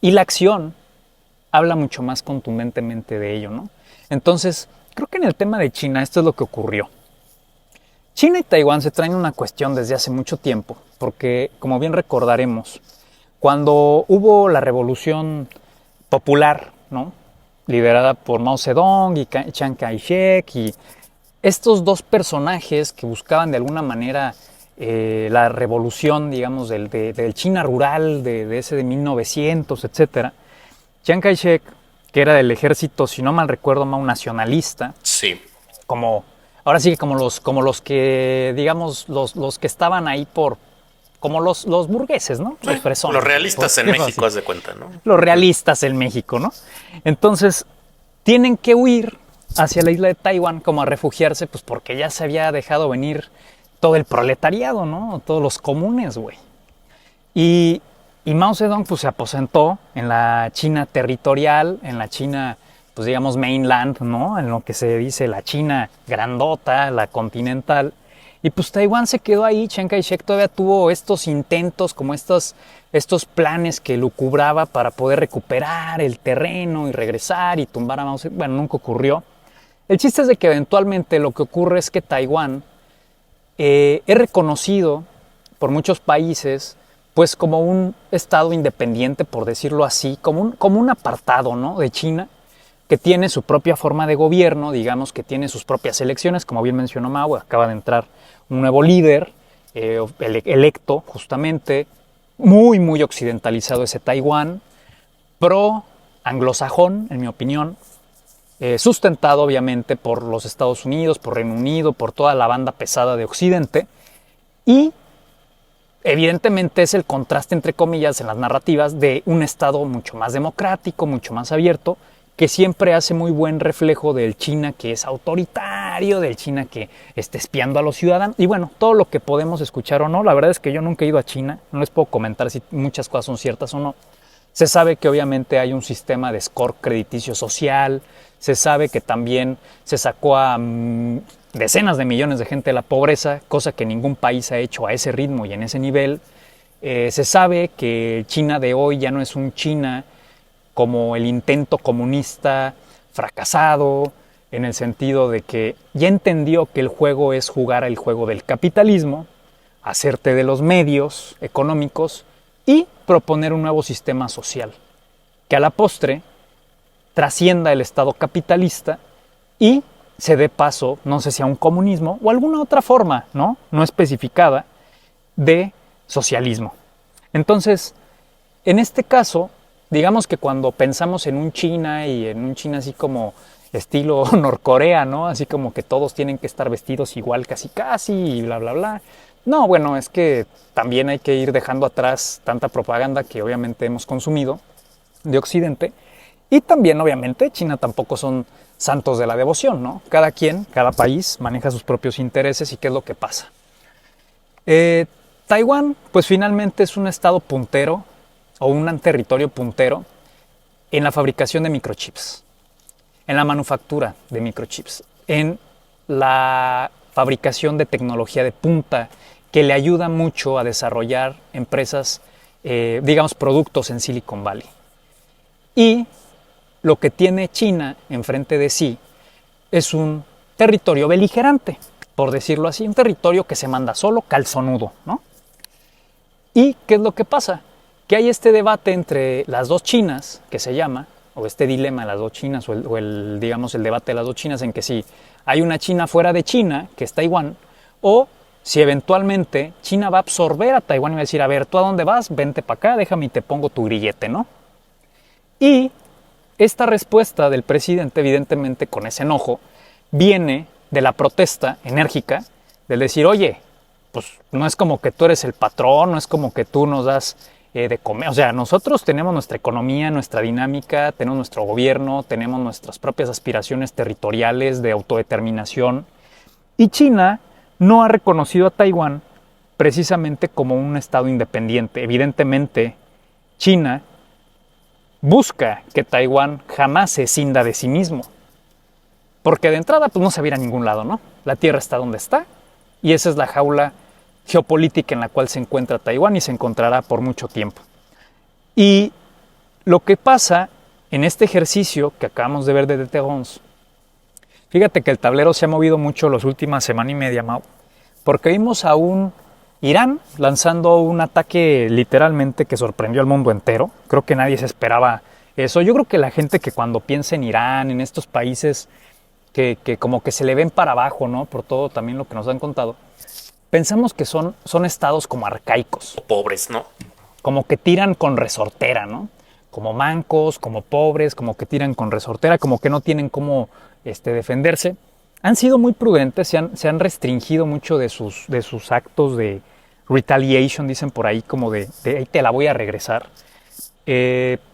Speaker 1: y la acción habla mucho más contundentemente de ello, ¿no? Entonces, creo que en el tema de China esto es lo que ocurrió. China y Taiwán se traen una cuestión desde hace mucho tiempo, porque, como bien recordaremos, cuando hubo la revolución popular, ¿no?, liderada por Mao Zedong y Chiang Kai-shek, y estos dos personajes que buscaban de alguna manera la revolución, digamos, del China rural, de ese de 1900, etc. Chiang Kai-shek, que era del ejército, si no mal recuerdo, más nacionalista.
Speaker 2: Sí.
Speaker 1: Ahora sí que como los que, digamos, los que estaban ahí como los burgueses, ¿no? Los fresones.
Speaker 2: Los realistas en México, haz de cuenta, ¿no?
Speaker 1: Los realistas en México, ¿no? Entonces, tienen que huir hacia la isla de Taiwán como a refugiarse, pues porque ya se había dejado venir todo el proletariado, ¿no? Todos los comunes, güey. Y Mao Zedong, pues se aposentó en la China territorial, en la China, pues digamos, mainland, ¿no? En lo que se dice la China grandota, la continental. Y pues Taiwán se quedó ahí. Chiang Kai-shek todavía tuvo estos intentos, como estos planes que lucubraba para poder recuperar el terreno y regresar y tumbar a Mao Zedong. Bueno, nunca ocurrió. El chiste es de que eventualmente lo que ocurre es que Taiwán es reconocido por muchos países pues como un estado independiente, por decirlo así, como un apartado, ¿no?, de China, que tiene su propia forma de gobierno, digamos que tiene sus propias elecciones, como bien mencionó Mao, acaba de entrar un nuevo líder electo justamente, muy, muy occidentalizado ese Taiwán, pro anglosajón, en mi opinión, sustentado obviamente por los Estados Unidos, por Reino Unido, por toda la banda pesada de Occidente, y evidentemente es el contraste, entre comillas, en las narrativas de un estado mucho más democrático, mucho más abierto, que siempre hace muy buen reflejo del China que es autoritario, del China que está espiando a los ciudadanos, y bueno, todo lo que podemos escuchar o no. La verdad es que yo nunca he ido a China, no les puedo comentar si muchas cosas son ciertas o no, Se sabe que obviamente hay un sistema de score crediticio social, se sabe que también se sacó a decenas de millones de gente de la pobreza, cosa que ningún país ha hecho a ese ritmo y en ese nivel. Se sabe que China de hoy ya no es un China como el intento comunista fracasado, en el sentido de que ya entendió que el juego es jugar el juego del capitalismo, hacerte de los medios económicos y proponer un nuevo sistema social, que a la postre trascienda el Estado capitalista y se dé paso, no sé si a un comunismo o alguna otra forma, no especificada, de socialismo. Entonces, en este caso, digamos que cuando pensamos en un China y en un China así como estilo Norcorea, ¿no? Así como que todos tienen que estar vestidos igual casi casi y bla bla bla. No, bueno, es que también hay que ir dejando atrás tanta propaganda que obviamente hemos consumido de Occidente. Y también, obviamente, China tampoco son santos de la devoción, ¿no? Cada quien, cada país maneja sus propios intereses y qué es lo que pasa. Taiwán, pues finalmente es un estado puntero o un territorio puntero en la fabricación de microchips, en la manufactura de microchips, en la fabricación de tecnología de punta que le ayuda mucho a desarrollar empresas, digamos, productos en Silicon Valley. Y lo que tiene China enfrente de sí es un territorio beligerante, por decirlo así, un territorio que se manda solo, calzonudo, ¿no? ¿Y qué es lo que pasa? Que hay este debate entre las dos Chinas, que se llama, o este dilema de las dos Chinas, digamos, el debate de las dos Chinas, en que si hay una China fuera de China, que es Taiwán, o si eventualmente China va a absorber a Taiwán y va a decir, a ver, ¿tú a dónde vas? Vente para acá, déjame y te pongo tu grillete, ¿no? Y esta respuesta del presidente, evidentemente con ese enojo, viene de la protesta enérgica, del decir, oye, pues no es como que tú eres el patrón, no es como que tú nos das de comer. O sea, nosotros tenemos nuestra economía, nuestra dinámica, tenemos nuestro gobierno, tenemos nuestras propias aspiraciones territoriales de autodeterminación. Y China no ha reconocido a Taiwán precisamente como un estado independiente. Evidentemente, China busca que Taiwán jamás se escinda de sí mismo. Porque de entrada pues no se va a ir a ningún lado, ¿no? La tierra está donde está y esa es la jaula geopolítica en la cual se encuentra Taiwán y se encontrará por mucho tiempo. Y lo que pasa en este ejercicio que acabamos de ver de Deterrence, fíjate que el tablero se ha movido mucho las últimas semana y media, Mau, porque vimos a un Irán lanzando un ataque literalmente que sorprendió al mundo entero. Creo que nadie se esperaba eso. Yo creo que la gente que cuando piensa en Irán, en estos países que como que se le ven para abajo, ¿no? Por todo también lo que nos han contado, pensamos que son estados como arcaicos.
Speaker 2: Pobres, ¿no?
Speaker 1: Como que tiran con resortera, ¿no? Como mancos, como pobres, como que tiran con resortera, como que no tienen cómo defenderse. Han sido muy prudentes, se han restringido mucho de sus actos de retaliation, dicen por ahí, como de ahí te la voy a regresar.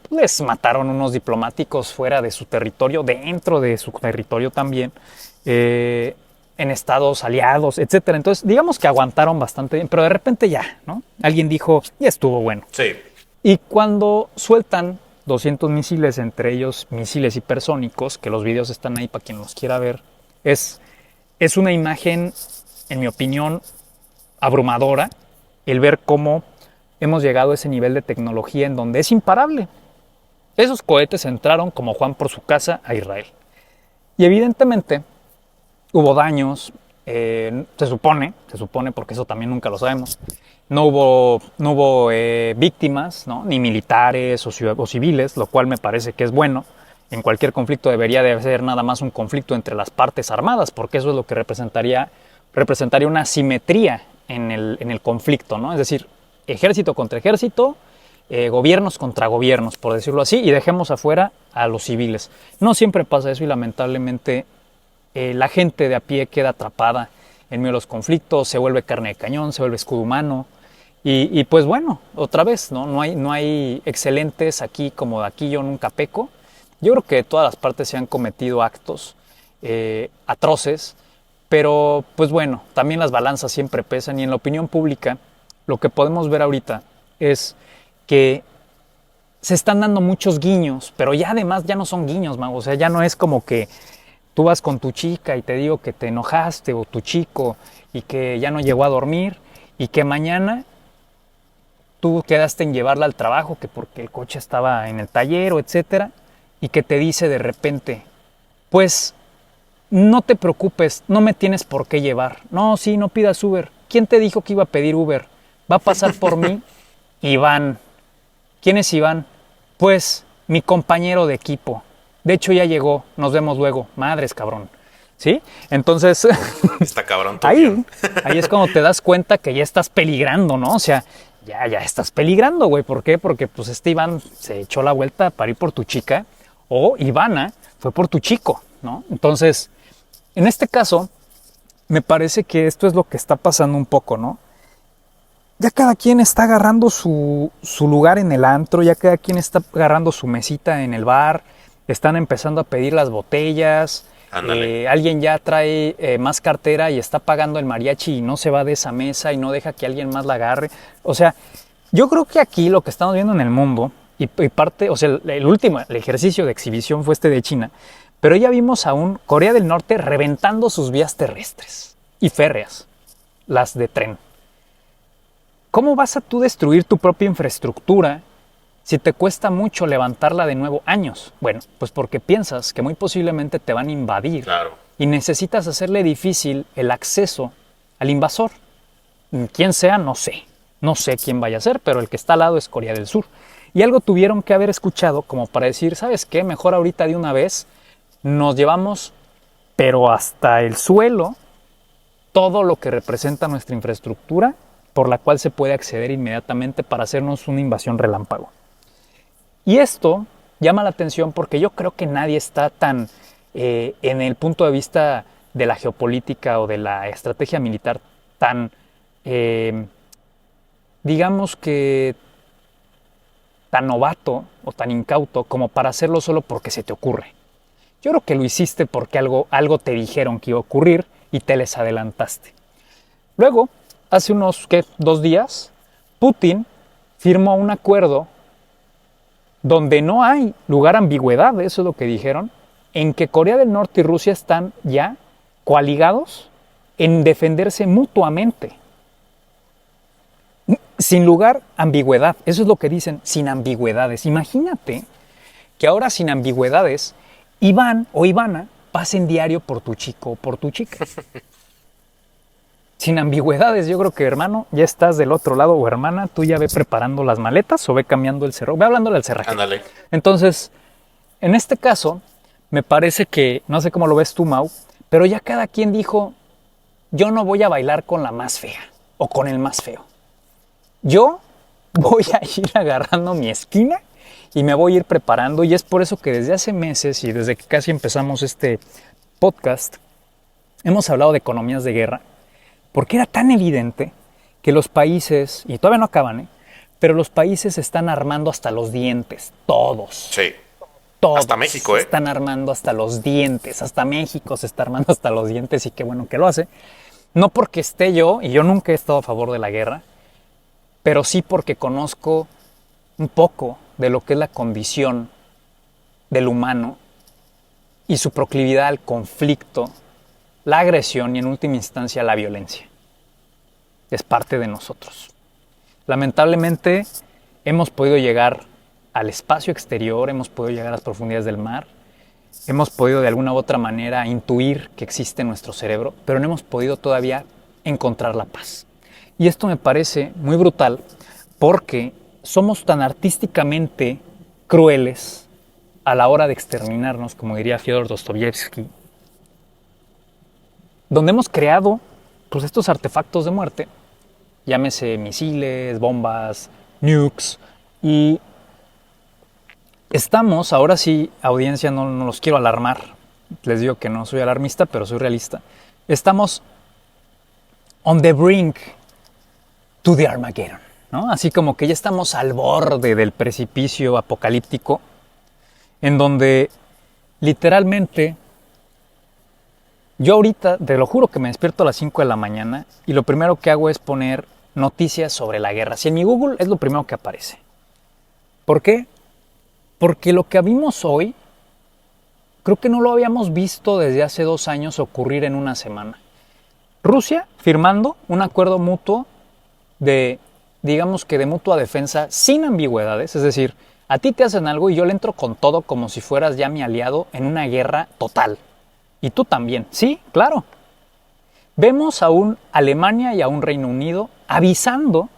Speaker 1: Les mataron unos diplomáticos fuera de su territorio, dentro de su territorio también, en estados aliados, etcétera. Entonces, digamos que aguantaron bastante bien, pero de repente ya, ¿no? Alguien dijo, ya estuvo bueno.
Speaker 2: Sí.
Speaker 1: Y cuando sueltan 200 misiles, entre ellos misiles hipersónicos, que los videos están ahí para quien los quiera ver, es una imagen, en mi opinión, abrumadora, el ver cómo hemos llegado a ese nivel de tecnología en donde es imparable. Esos cohetes entraron como Juan por su casa a Israel. Y evidentemente hubo daños, se supone, porque eso también nunca lo sabemos. No hubo víctimas, ¿no? Ni militares o civiles, lo cual me parece que es bueno. En cualquier conflicto debería de ser nada más un conflicto entre las partes armadas, porque eso es lo que representaría una asimetría en el conflicto, ¿no? Es decir, ejército contra ejército, gobiernos contra gobiernos, por decirlo así, y dejemos afuera a los civiles. No siempre pasa eso y lamentablemente la gente de a pie queda atrapada en medio de los conflictos, se vuelve carne de cañón, se vuelve escudo humano. Y pues bueno, otra vez, ¿no? No hay excelentes aquí como de aquí yo nunca peco. Yo creo que de todas las partes se han cometido actos atroces, pero pues bueno, también las balanzas siempre pesan y en la opinión pública lo que podemos ver ahorita es que se están dando muchos guiños, pero ya además ya no son guiños, Mau. O sea, ya no es como que tú vas con tu chica y te digo que te enojaste o tu chico y que ya no llegó a dormir y que mañana tú quedaste en llevarla al trabajo, que porque el coche estaba en el taller o etcétera, y que te dice de repente, pues no te preocupes, no me tienes por qué llevar. No, sí, no pidas Uber. ¿Quién te dijo que iba a pedir Uber? Va a pasar por mí Iván. ¿Quién es Iván? Pues mi compañero de equipo. De hecho ya llegó, nos vemos luego. Madres, cabrón. ¿Sí? Entonces,
Speaker 2: Está cabrón tu
Speaker 1: ahí
Speaker 2: guión.
Speaker 1: es cuando te das cuenta que ya estás peligrando, ¿no? O sea, ya estás peligrando, güey. ¿Por qué? Porque pues este Iván se echó la vuelta para ir por tu chica o Ivana fue por tu chico, ¿no? Entonces, en este caso, me parece que esto es lo que está pasando un poco, ¿no? Ya cada quien está agarrando su lugar en el antro, ya cada quien está agarrando su mesita en el bar, están empezando a pedir las botellas, alguien ya trae más cartera y está pagando el mariachi y no se va de esa mesa y no deja que alguien más la agarre. O sea, yo creo que aquí lo que estamos viendo en el mundo, y parte, o sea, el ejercicio de exhibición fue este de China, pero ya vimos a un Corea del Norte reventando sus vías terrestres y férreas, las de tren. ¿Cómo vas a tú destruir tu propia infraestructura si te cuesta mucho levantarla de nuevo años? Bueno, pues porque piensas que muy posiblemente te van a invadir.
Speaker 2: Claro.
Speaker 1: Y necesitas hacerle difícil el acceso al invasor. Quién sea, no sé. No sé quién vaya a ser, pero el que está al lado es Corea del Sur. Y algo tuvieron que haber escuchado como para decir, ¿sabes qué? Mejor ahorita de una vez nos llevamos, pero hasta el suelo, todo lo que representa nuestra infraestructura por la cual se puede acceder inmediatamente para hacernos una invasión relámpago. Y esto llama la atención porque yo creo que nadie está tan en el punto de vista de la geopolítica o de la estrategia militar tan, digamos que tan novato o tan incauto como para hacerlo solo porque se te ocurre. Yo creo que lo hiciste porque algo te dijeron que iba a ocurrir y te les adelantaste. Luego, hace unos 2 días, Putin firmó un acuerdo donde no hay lugar a ambigüedad, eso es lo que dijeron, en que Corea del Norte y Rusia están ya coaligados en defenderse mutuamente. Sin lugar a ambigüedad, eso es lo que dicen, sin ambigüedades. Imagínate que ahora sin ambigüedades, Iván o Ivana pasen diario por tu chico o por tu chica. Sin ambigüedades, yo creo que, hermano, ya estás del otro lado, o hermana, tú ya ve preparando las maletas o ve cambiando el cerrojo, ve hablándole al cerraje.
Speaker 2: Ándale.
Speaker 1: Entonces, en este caso, me parece que, no sé cómo lo ves tú, Mau, pero ya cada quien dijo, yo no voy a bailar con la más fea o con el más feo. Yo voy a ir agarrando mi esquina y me voy a ir preparando, y es por eso que desde hace meses y desde que casi empezamos este podcast, hemos hablado de economías de guerra. Porque era tan evidente que los países, y todavía no acaban, pero los países se están armando hasta los dientes, todos.
Speaker 2: Sí.
Speaker 1: Todos.
Speaker 2: Hasta México,
Speaker 1: se están armando hasta los dientes, hasta México se está armando hasta los dientes, y qué bueno que lo hace. No porque esté yo, y yo nunca he estado a favor de la guerra, pero sí porque conozco un poco de lo que es la condición del humano y su proclividad al conflicto, la agresión y en última instancia la violencia. Es parte de nosotros. Lamentablemente hemos podido llegar al espacio exterior, hemos podido llegar a las profundidades del mar, hemos podido de alguna u otra manera intuir que existe en nuestro cerebro, pero no hemos podido todavía encontrar la paz. Y esto me parece muy brutal porque somos tan artísticamente crueles a la hora de exterminarnos, como diría Fyodor Dostoyevsky, donde hemos creado pues, estos artefactos de muerte, llámese misiles, bombas, nukes, y estamos, ahora sí, audiencia, no los quiero alarmar, les digo que no soy alarmista, pero soy realista, estamos on the brink to the Armageddon, ¿no? Así como que ya estamos al borde del precipicio apocalíptico, en donde literalmente yo ahorita, te lo juro que me despierto a las 5 de la mañana y lo primero que hago es poner noticias sobre la guerra. Si en mi Google es lo primero que aparece. ¿Por qué? Porque lo que vimos hoy, creo que no lo habíamos visto desde hace 2 años ocurrir en una semana. Rusia firmando un acuerdo mutuo de, digamos que de mutua defensa sin ambigüedades, es decir, a ti te hacen algo y yo le entro con todo como si fueras ya mi aliado en una guerra total. Y tú también, sí, claro. Vemos a un Alemania y a un Reino Unido avisando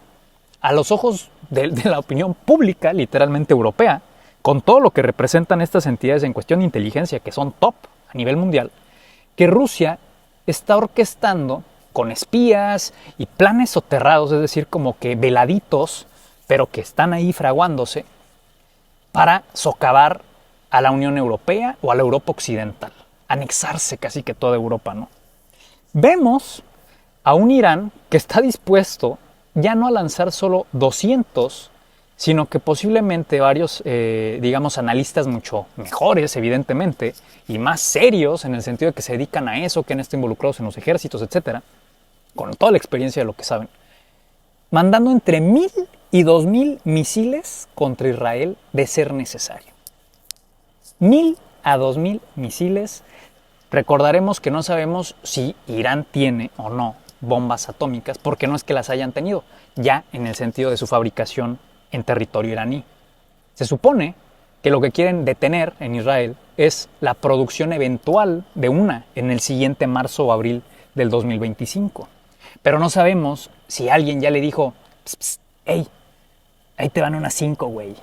Speaker 1: a los ojos de la opinión pública, literalmente europea, con todo lo que representan estas entidades en cuestión de inteligencia, que son top a nivel mundial, que Rusia está orquestando con espías y planes soterrados, es decir, como que veladitos, pero que están ahí fraguándose, para socavar a la Unión Europea o a la Europa Occidental, anexarse casi que toda Europa, ¿no? Vemos a un Irán que está dispuesto ya no a lanzar solo 200, sino que posiblemente varios, digamos, analistas mucho mejores, evidentemente, y más serios en el sentido de que se dedican a eso, que han estado involucrados en los ejércitos, etcétera, con toda la experiencia de lo que saben, mandando entre 1,000 y 2,000 misiles contra Israel de ser necesario. 1,000 a 2,000 misiles. Recordaremos que no sabemos si Irán tiene o no bombas atómicas, porque no es que las hayan tenido, ya en el sentido de su fabricación en territorio iraní. Se supone que lo que quieren detener en Israel es la producción eventual de una en el siguiente marzo o abril del 2025. Pero no sabemos si alguien ya le dijo, pss, pss, hey, ahí te van unas 5, güey.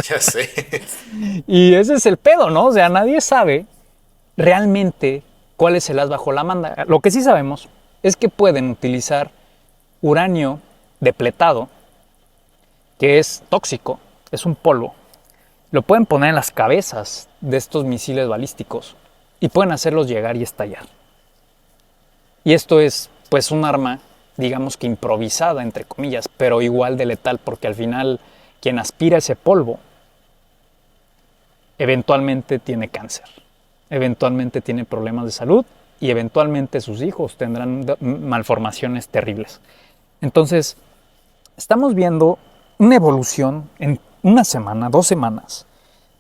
Speaker 2: Ya sé.
Speaker 1: Y ese es el pedo, ¿no? O sea, nadie sabe realmente cuál es el as bajo la manga. Lo que sí sabemos es que pueden utilizar uranio depletado, que es tóxico, es un polvo. Lo pueden poner en las cabezas de estos misiles balísticos y pueden hacerlos llegar y estallar. Y esto es, pues, un arma, digamos que improvisada, entre comillas, pero igual de letal, porque al final quien aspira ese polvo eventualmente tiene cáncer, eventualmente tiene problemas de salud y eventualmente sus hijos tendrán malformaciones terribles. Entonces, estamos viendo una evolución en una semana, 2 semanas,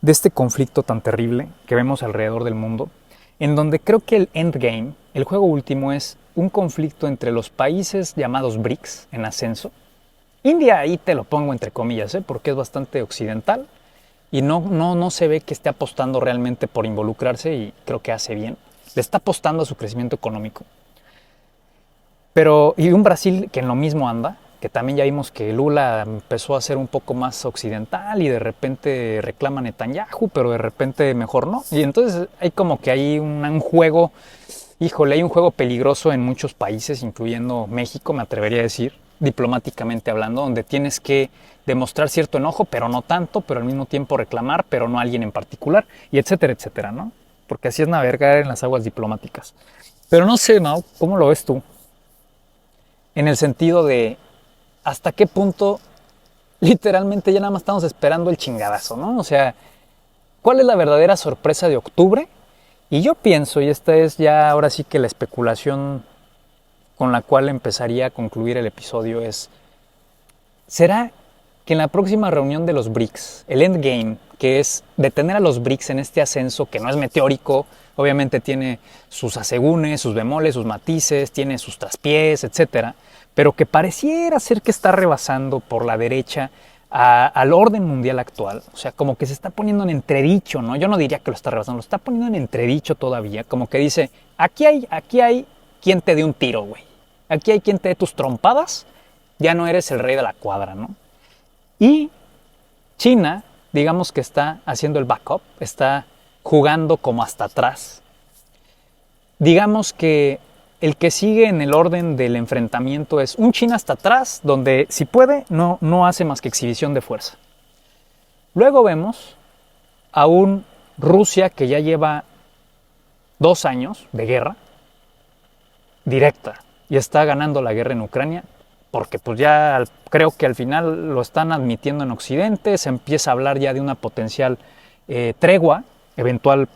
Speaker 1: de este conflicto tan terrible que vemos alrededor del mundo, en donde creo que el endgame, el juego último, es un conflicto entre los países llamados BRICS en ascenso. India ahí te lo pongo entre comillas, porque es bastante occidental y no se ve que esté apostando realmente por involucrarse, y creo que hace bien. Le está apostando a su crecimiento económico. Pero, y un Brasil que en lo mismo anda, que también ya vimos que Lula empezó a ser un poco más occidental y de repente reclama a Netanyahu, pero de repente mejor no. Y entonces hay como que hay un juego, híjole, hay un juego peligroso en muchos países, incluyendo México, me atrevería a decir, diplomáticamente hablando, donde tienes que demostrar cierto enojo, pero no tanto, pero al mismo tiempo reclamar, pero no a alguien en particular, y etcétera, etcétera, ¿no? Porque así es navegar en las aguas diplomáticas. Pero no sé, Mau, ¿cómo lo ves tú? En el sentido de hasta qué punto literalmente ya nada más estamos esperando el chingadazo, ¿no? O sea, ¿cuál es la verdadera sorpresa de octubre? Y yo pienso, y esta es ya ahora sí que la especulación con la cual empezaría a concluir el episodio, es, ¿será que en la próxima reunión de los BRICS, el endgame, que es detener a los BRICS en este ascenso que no es meteórico, obviamente tiene sus asegúnes, sus bemoles, sus matices, tiene sus traspiés, etcétera, pero que pareciera ser que está rebasando por la derecha al orden mundial actual? O sea, como que se está poniendo en entredicho, ¿no? Yo no diría que lo está rebasando, lo está poniendo en entredicho todavía, como que dice, aquí hay quien te dé un tiro, güey. Aquí hay quien te dé tus trompadas, ya no eres el rey de la cuadra, ¿no? Y China, digamos que está haciendo el backup, está jugando como hasta atrás. Digamos que el que sigue en el orden del enfrentamiento es un China hasta atrás, donde si puede no hace más que exhibición de fuerza. Luego vemos a un Rusia que ya lleva 2 años de guerra directa y está ganando la guerra en Ucrania, porque pues ya creo que al final lo están admitiendo en Occidente, se empieza a hablar ya de una potencial tregua, eventual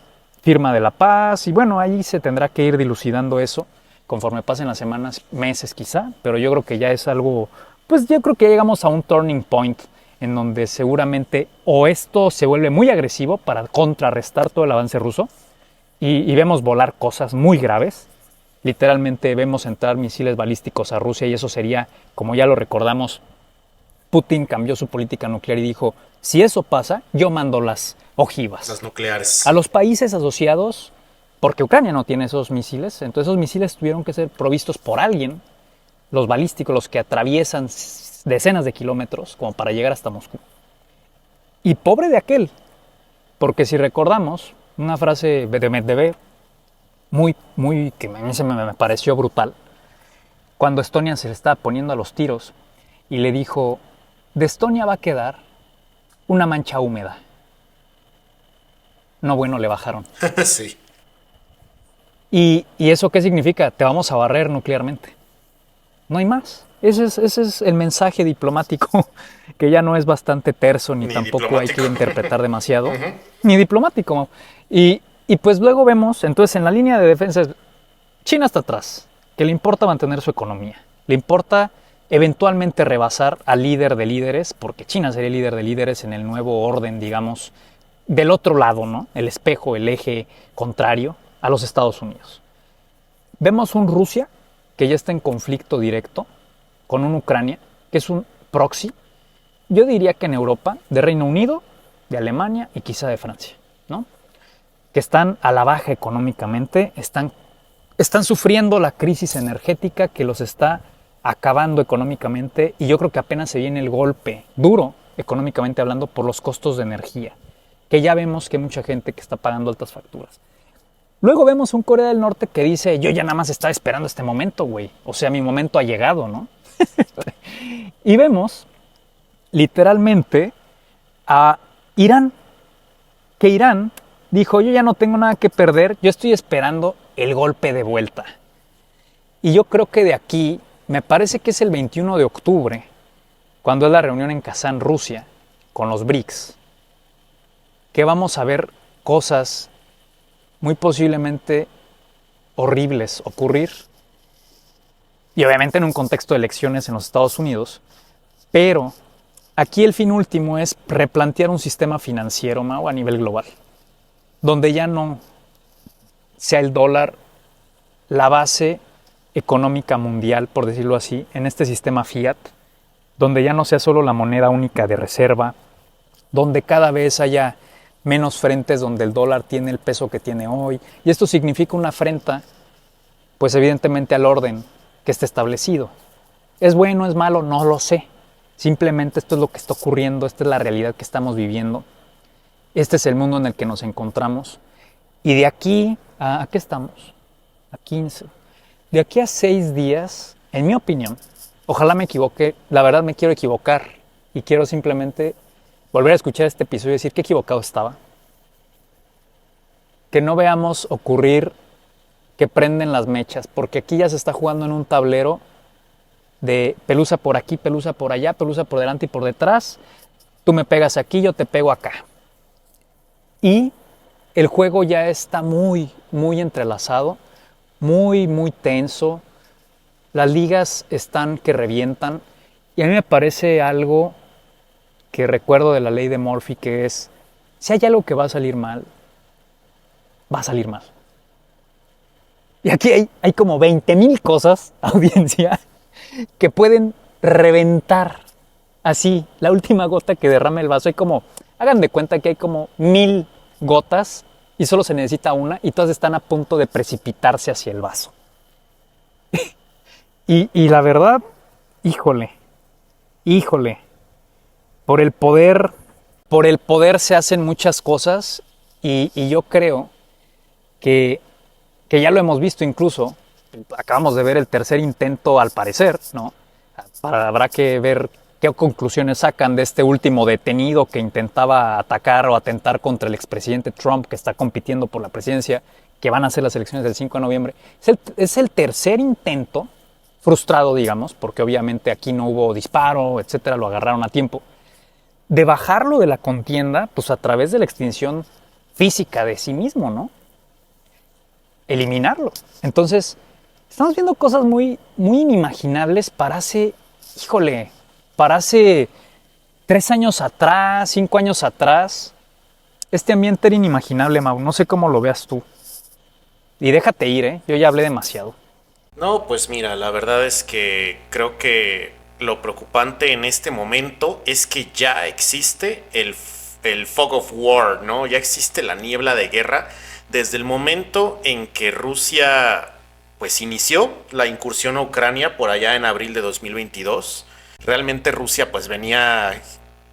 Speaker 1: firma de la paz, y bueno, ahí se tendrá que ir dilucidando eso conforme pasen las semanas, meses quizá, pero yo creo que ya es algo, pues yo creo que llegamos a un turning point en donde seguramente o esto se vuelve muy agresivo para contrarrestar todo el avance ruso y vemos volar cosas muy graves. Literalmente vemos entrar misiles balísticos a Rusia y eso sería, como ya lo recordamos, Putin cambió su política nuclear y dijo, si eso pasa, yo mando las ojivas.
Speaker 2: Las nucleares.
Speaker 1: A los países asociados, porque Ucrania no tiene esos misiles, entonces esos misiles tuvieron que ser provistos por alguien, los balísticos, los que atraviesan decenas de kilómetros como para llegar hasta Moscú. Y pobre de aquel, porque si recordamos una frase de Medvedev, que a mí me pareció brutal, cuando Estonia se le estaba poniendo a los tiros y le dijo, de Estonia va a quedar una mancha húmeda. No, bueno, le bajaron.
Speaker 2: Sí.
Speaker 1: ¿Y eso qué significa? Te vamos a barrer nuclearmente. No hay más. Ese es el mensaje diplomático, que ya no es bastante terso, ni tampoco hay que interpretar demasiado, ni diplomático. Y pues luego vemos, entonces en la línea de defensa, China está atrás, que le importa mantener su economía, le importa eventualmente rebasar al líder de líderes, porque China sería el líder de líderes en el nuevo orden, digamos, del otro lado, ¿no? El espejo, el eje contrario a los Estados Unidos. Vemos un Rusia que ya está en conflicto directo con un Ucrania, que es un proxy, yo diría que en Europa, de Reino Unido, de Alemania y quizá de Francia, ¿no? Que están a la baja económicamente, están sufriendo la crisis energética que los está acabando económicamente y yo creo que apenas se viene el golpe duro, económicamente hablando, por los costos de energía, que ya vemos que hay mucha gente que está pagando altas facturas. Luego vemos un Corea del Norte que dice, yo ya nada más estaba esperando este momento, güey. O sea, mi momento ha llegado, ¿no? Y vemos, literalmente, a Irán, que Irán dijo, yo ya no tengo nada que perder, yo estoy esperando el golpe de vuelta. Y yo creo que de aquí, me parece que es el 21 de octubre, cuando es la reunión en Kazán, Rusia, con los BRICS, que vamos a ver cosas muy posiblemente horribles ocurrir, y obviamente en un contexto de elecciones en los Estados Unidos, pero aquí el fin último es replantear un sistema financiero, Mau, a nivel global, donde ya no sea el dólar la base económica mundial, por decirlo así, en este sistema fiat, donde ya no sea solo la moneda única de reserva, donde cada vez haya menos frentes donde el dólar tiene el peso que tiene hoy. Y esto significa una afrenta, pues evidentemente al orden que está establecido. ¿Es bueno, es malo? No lo sé. Simplemente esto es lo que está ocurriendo, esta es la realidad que estamos viviendo. Este es el mundo en el que nos encontramos. Y de aquí ¿a qué estamos? A 15. De aquí a 6 días, en mi opinión, ojalá me equivoque, la verdad me quiero equivocar y quiero simplemente volver a escuchar este episodio y decir qué equivocado estaba. Que no veamos ocurrir que prenden las mechas, porque aquí ya se está jugando en un tablero de pelusa por aquí, pelusa por allá, pelusa por delante y por detrás. Tú me pegas aquí, yo te pego acá. Y el juego ya está muy, muy entrelazado, muy, muy tenso. Las ligas están que revientan. Y a mí me parece algo que recuerdo de la ley de Murphy, que es, si hay algo que va a salir mal, va a salir mal. Y aquí hay como 20,000 cosas, audiencia, que pueden reventar así, la última gota que derrame el vaso. Hagan de cuenta que hay como 1000 gotas y solo se necesita una y todas están a punto de precipitarse hacia el vaso. y la verdad, híjole, por el poder se hacen muchas cosas y yo creo que ya lo hemos visto incluso, acabamos de ver el tercer intento al parecer, ¿no? Habrá que ver qué conclusiones sacan de este último detenido que intentaba atacar o atentar contra el expresidente Trump, que está compitiendo por la presidencia, que van a ser las elecciones del 5 de noviembre. Es el tercer intento, frustrado digamos, porque obviamente aquí no hubo disparo, etcétera, lo agarraron a tiempo, de bajarlo de la contienda, pues a través de la extinción física de sí mismo, ¿no? Eliminarlo. Entonces, estamos viendo cosas muy, muy inimaginables para hace 3 años atrás, 5 años atrás, este ambiente era inimaginable, Mau. No sé cómo lo veas tú. Y déjate ir, ¿eh? Yo ya hablé demasiado.
Speaker 2: No, pues mira, la verdad es que creo que lo preocupante en este momento es que ya existe el fog of war, ¿no? Ya existe la niebla de guerra desde el momento en que Rusia pues inició la incursión a Ucrania por allá en abril de 2022. Realmente Rusia pues venía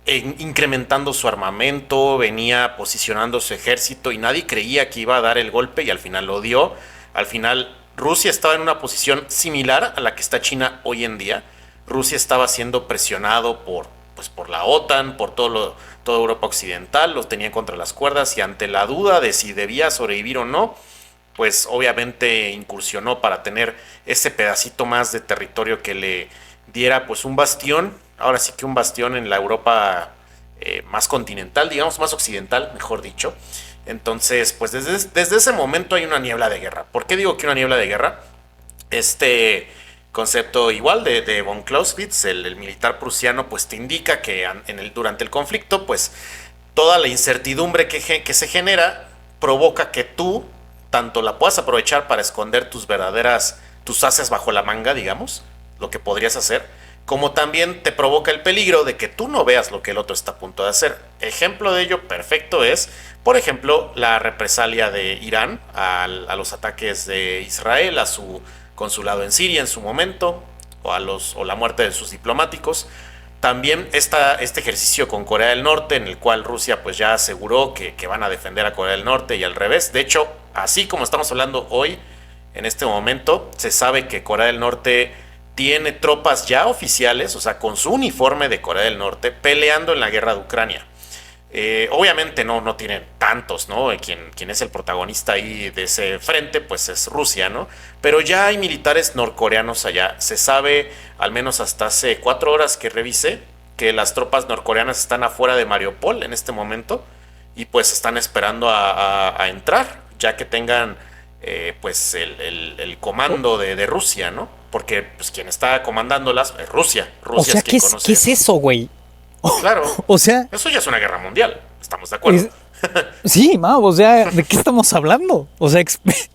Speaker 2: incrementando su armamento, venía posicionando su ejército y nadie creía que iba a dar el golpe y al final lo dio. Al final Rusia estaba en una posición similar a la que está China hoy en día. Rusia estaba siendo presionado por la OTAN, por toda Europa Occidental, los tenían contra las cuerdas y ante la duda de si debía sobrevivir o no, pues obviamente incursionó para tener ese pedacito más de territorio que le diera pues un bastión, ahora sí que un bastión en la Europa más continental, digamos más occidental, mejor dicho. Entonces, pues desde ese momento hay una niebla de guerra. ¿Por qué digo que una niebla de guerra? Este concepto igual de von Clausewitz, el militar prusiano, pues te indica que durante el conflicto, pues toda la incertidumbre que se genera provoca que tú tanto la puedas aprovechar para esconder tus haces bajo la manga, digamos, lo que podrías hacer, como también te provoca el peligro de que tú no veas lo que el otro está a punto de hacer. Ejemplo de ello perfecto es, por ejemplo, la represalia de Irán a los ataques de Israel, a su consulado en Siria en su momento, o la muerte de sus diplomáticos. También este ejercicio con Corea del Norte, en el cual Rusia pues ya aseguró que van a defender a Corea del Norte y al revés. De hecho, así como estamos hablando hoy, en este momento, se sabe que Corea del Norte tiene tropas ya oficiales, o sea, con su uniforme de Corea del Norte, peleando en la guerra de Ucrania. Obviamente no tienen tantos, ¿no? Quien es el protagonista ahí de ese frente, pues es Rusia, ¿no? Pero ya hay militares norcoreanos allá. Se sabe, al menos hasta hace 4 horas que revisé, que las tropas norcoreanas están afuera de Mariupol en este momento y pues están esperando a entrar, ya que tengan pues el comando de Rusia, ¿no? Porque pues quien está comandándolas es Rusia.
Speaker 1: O
Speaker 2: Rusia
Speaker 1: sea,
Speaker 2: es quien
Speaker 1: ¿qué
Speaker 2: conoce.
Speaker 1: es eso, güey?
Speaker 2: Claro,
Speaker 1: O sea,
Speaker 2: eso ya es una guerra mundial, estamos de acuerdo.
Speaker 1: sí, Mau, o sea, ¿de qué estamos hablando? O sea,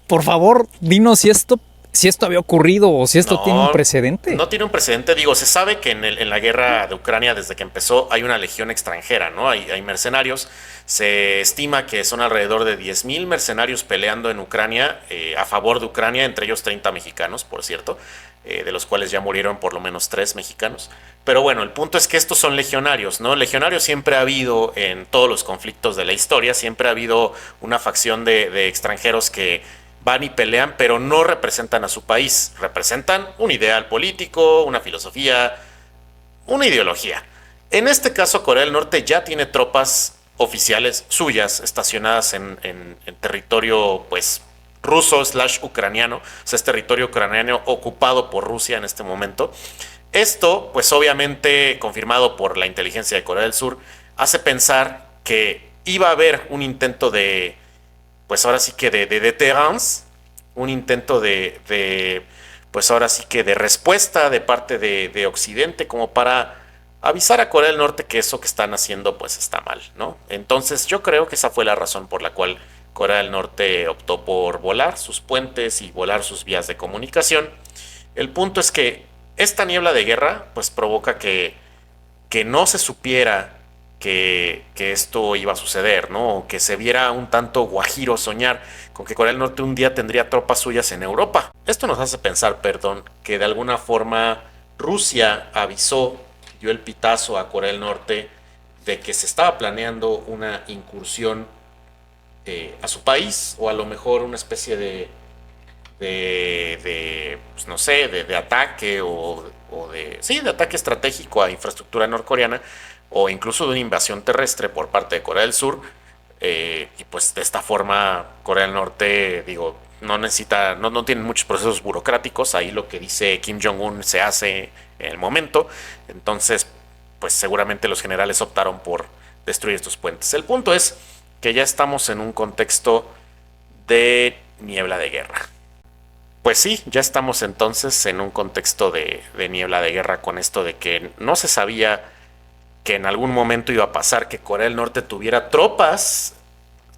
Speaker 1: por favor, dinos si esto había ocurrido o si esto tiene un
Speaker 2: No,
Speaker 1: precedente.
Speaker 2: no tiene un precedente. Digo, se sabe que en la guerra de Ucrania, desde que empezó, hay una legión extranjera, ¿no? Hay mercenarios. Se estima que son alrededor de 10,000 mercenarios peleando en Ucrania, a favor de Ucrania, entre ellos 30 mexicanos, por cierto, de los cuales ya murieron por lo menos 3 mexicanos. Pero bueno, el punto es que estos son legionarios, ¿no? Legionarios siempre ha habido en todos los conflictos de la historia, siempre ha habido una facción de extranjeros que van y pelean, pero no representan a su país, representan un ideal político, una filosofía, una ideología. En este caso, Corea del Norte ya tiene tropas oficiales suyas estacionadas en territorio, pues, ruso slash ucraniano, o sea, es territorio ucraniano ocupado por Rusia en este momento. Esto, pues obviamente confirmado por la inteligencia de Corea del Sur, hace pensar que iba a haber un intento pues ahora sí que de deterrence, un intento pues ahora sí que de respuesta de parte de Occidente como para avisar a Corea del Norte que eso que están haciendo pues está mal, ¿no? Entonces yo creo que esa fue la razón por la cual Corea del Norte optó por volar sus puentes y volar sus vías de comunicación. El punto es que esta niebla de guerra pues provoca que no se supiera que esto iba a suceder, ¿no? O que se viera un tanto guajiro soñar con que Corea del Norte un día tendría tropas suyas en Europa. Esto nos hace pensar, perdón, que de alguna forma Rusia avisó, dio el pitazo a Corea del Norte de que se estaba planeando una incursión a su país o a lo mejor una especie pues no sé, de ataque sí, de ataque estratégico a infraestructura norcoreana o incluso de una invasión terrestre por parte de Corea del Sur. Y pues de esta forma Corea del Norte, digo, no tiene muchos procesos burocráticos, ahí lo que dice Kim Jong-un se hace en el momento, entonces pues seguramente los generales optaron por destruir estos puentes. El punto es que ya estamos en un contexto de niebla de guerra. Pues sí, ya estamos entonces en un contexto de niebla de guerra con esto de que no se sabía que en algún momento iba a pasar que Corea del Norte tuviera tropas,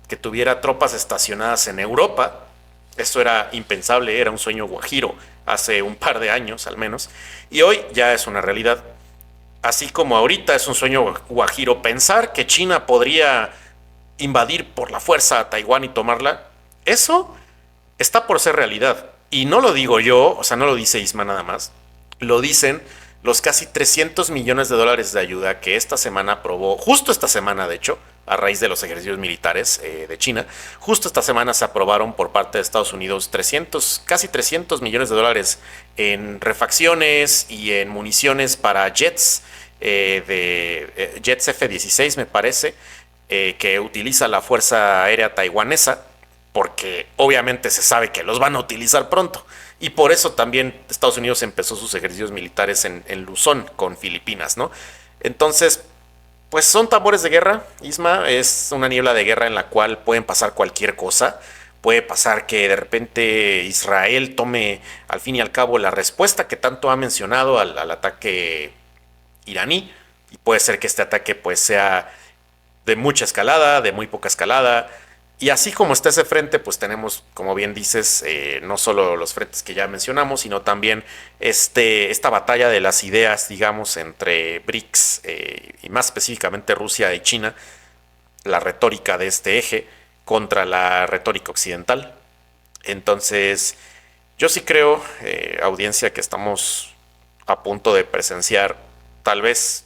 Speaker 2: que tuviera tropas estacionadas en Europa. Esto era impensable, era un sueño guajiro hace un par de años al menos, y hoy ya es una realidad. Así como ahorita es un sueño guajiro pensar que China podría invadir por la fuerza a Taiwán y tomarla, eso está por ser realidad. Y no lo digo yo, o sea, no lo dice Isma nada más, lo dicen los casi 300 millones de dólares de ayuda que esta semana aprobó, justo esta semana de hecho, a raíz de los ejercicios militares de China, justo esta semana se aprobaron por parte de Estados Unidos casi 300 millones de dólares en refacciones y en municiones para jets, jets F-16 me parece, que utiliza la Fuerza Aérea Taiwanesa, porque obviamente se sabe que los van a utilizar pronto. Y por eso también Estados Unidos empezó sus ejercicios militares en Luzón con Filipinas, ¿no? Entonces, pues son tambores de guerra, Isma, es una niebla de guerra en la cual pueden pasar cualquier cosa. Puede pasar que de repente Israel tome al fin y al cabo la respuesta que tanto ha mencionado al ataque iraní. Y puede ser que este ataque pues sea de mucha escalada, de muy poca escalada. Y así como está ese frente, pues tenemos, como bien dices, no solo los frentes que ya mencionamos, sino también esta batalla de las ideas, digamos, entre BRICS y más específicamente Rusia y China, la retórica de este eje contra la retórica occidental. Entonces, yo sí creo, audiencia, que estamos a punto de presenciar, tal vez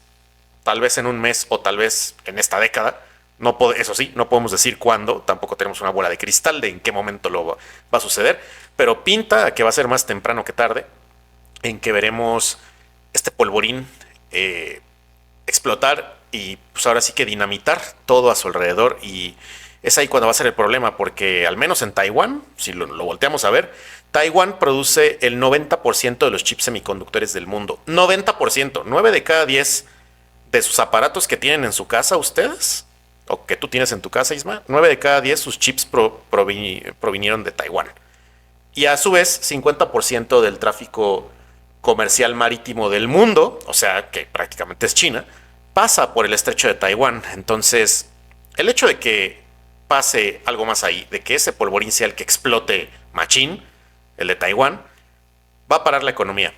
Speaker 2: en un mes o tal vez en esta década. No, eso sí, no podemos decir cuándo, tampoco tenemos una bola de cristal de en qué momento va a suceder, pero pinta a que va a ser más temprano que tarde, en que veremos este polvorín explotar y pues ahora sí que dinamitar todo a su alrededor. Y es ahí cuando va a ser el problema, porque al menos en Taiwán, si lo volteamos a ver, Taiwán produce el 90% de los chips semiconductores del mundo. 90%, 9 de cada 10 de sus aparatos que tienen en su casa ustedes, o que tú tienes en tu casa, Isma, 9 de cada 10 sus chips provinieron de Taiwán. Y a su vez, 50% del tráfico comercial marítimo del mundo, o sea, que prácticamente es China, pasa por el estrecho de Taiwán. Entonces, el hecho de que pase algo más ahí, de que ese polvorín sea el que explote machín, el de Taiwán, va a parar la economía.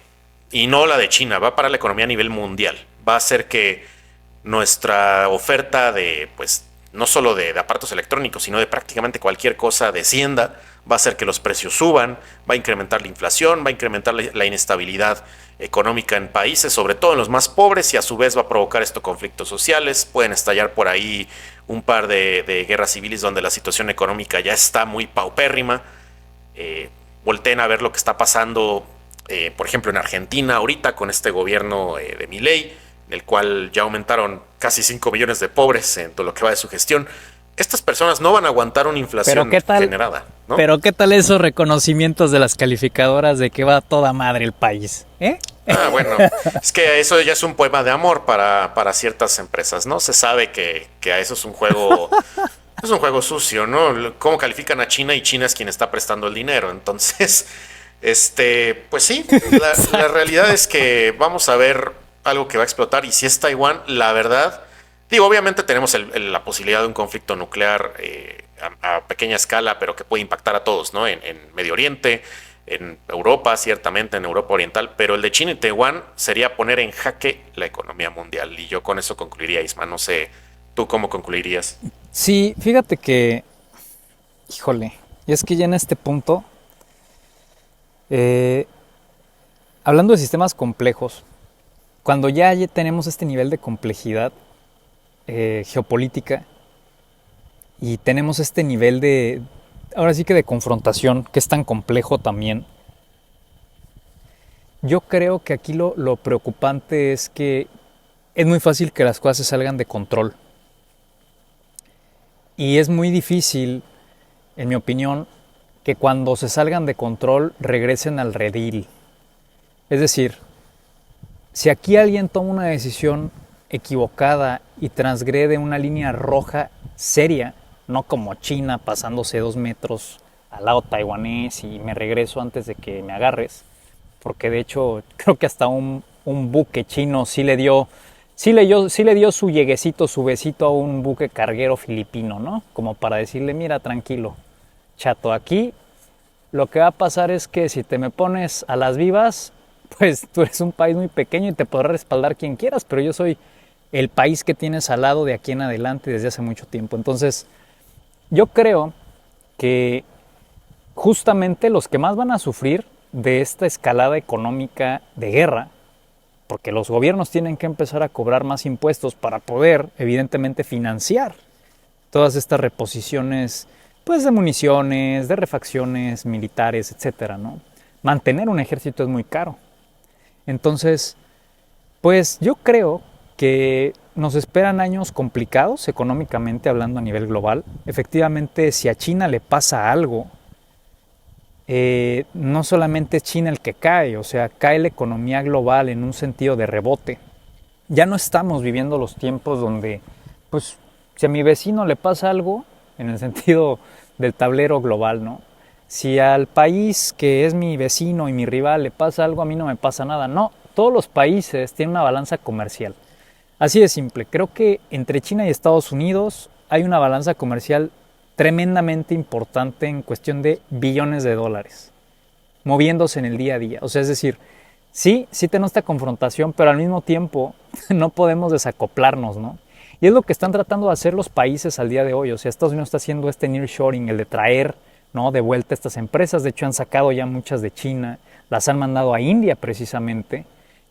Speaker 2: Y no la de China, va a parar la economía a nivel mundial. Va a hacer que nuestra oferta de, pues, no solo de aparatos electrónicos, sino de prácticamente cualquier cosa descienda, va a hacer que los precios suban, va a incrementar la inflación, va a incrementar la inestabilidad económica en países, sobre todo en los más pobres, y a su vez va a provocar estos conflictos sociales. Pueden estallar por ahí un par de guerras civiles donde la situación económica ya está muy paupérrima. Volteen a ver lo que está pasando, por ejemplo, en Argentina ahorita con este gobierno de Milei, en el cual ya aumentaron casi 5 millones de pobres en todo lo que va de su gestión. Estas personas no van a aguantar una inflación generada, ¿no?
Speaker 1: Pero ¿qué tal esos reconocimientos de las calificadoras de que va toda madre el país?
Speaker 2: Bueno, es que eso ya es un poema de amor para ciertas empresas, ¿no? Se sabe que a eso es un juego, es un juego sucio, ¿no? Cómo califican a China, y China es quien está prestando el dinero. Entonces, pues sí, la realidad es que vamos a ver algo que va a explotar. Y si es Taiwán, la verdad, digo, obviamente tenemos la posibilidad de un conflicto nuclear a pequeña escala, pero que puede impactar a todos, ¿no? En Medio Oriente, en Europa, ciertamente en Europa Oriental, pero el de China y Taiwán sería poner en jaque la economía mundial. Y yo con eso concluiría, Isma. No sé, ¿tú cómo concluirías?
Speaker 1: Sí, fíjate que, híjole, y es que ya en este punto, hablando de sistemas complejos, cuando ya tenemos este nivel de complejidad geopolítica y tenemos este nivel de, ahora sí que de confrontación, que es tan complejo también, yo creo que aquí lo preocupante es que es muy fácil que las cosas se salgan de control. Y es muy difícil, en mi opinión, que cuando se salgan de control regresen al redil. Es decir, si aquí alguien toma una decisión equivocada y transgrede una línea roja seria, no como China pasándose 2 metros al lado taiwanés y me regreso antes de que me agarres, porque de hecho creo que hasta un buque chino sí le dio sí le dio su lleguecito, su besito a un buque carguero filipino, ¿no? Como para decirle, mira, tranquilo, chato, aquí lo que va a pasar es que si te me pones a las vivas, pues tú eres un país muy pequeño y te podrá respaldar quien quieras, pero yo soy el país que tienes al lado de aquí en adelante desde hace mucho tiempo. Entonces, yo creo que justamente los que más van a sufrir de esta escalada económica de guerra, porque los gobiernos tienen que empezar a cobrar más impuestos para poder, evidentemente, financiar todas estas reposiciones, pues de municiones, de refacciones militares, etcétera, ¿no? Mantener un ejército es muy caro. Entonces, pues yo creo que nos esperan años complicados económicamente hablando a nivel global. Efectivamente, si a China le pasa algo, no solamente es China el que cae, o sea, cae la economía global en un sentido de rebote. Ya no estamos viviendo los tiempos donde, pues, si a mi vecino le pasa algo, en el sentido del tablero global, ¿no? Si al país que es mi vecino y mi rival le pasa algo, a mí no me pasa nada. No, todos los países tienen una balanza comercial. Así de simple. Creo que entre China y Estados Unidos hay una balanza comercial tremendamente importante en cuestión de billones de dólares, moviéndose en el día a día. O sea, es decir, sí tenemos esta confrontación, pero al mismo tiempo no podemos desacoplarnos, ¿no? Y es lo que están tratando de hacer los países al día de hoy. O sea, Estados Unidos está haciendo este nearshoring, el de traer, ¿no?, de vuelta estas empresas. De hecho, han sacado ya muchas de China, las han mandado a India precisamente.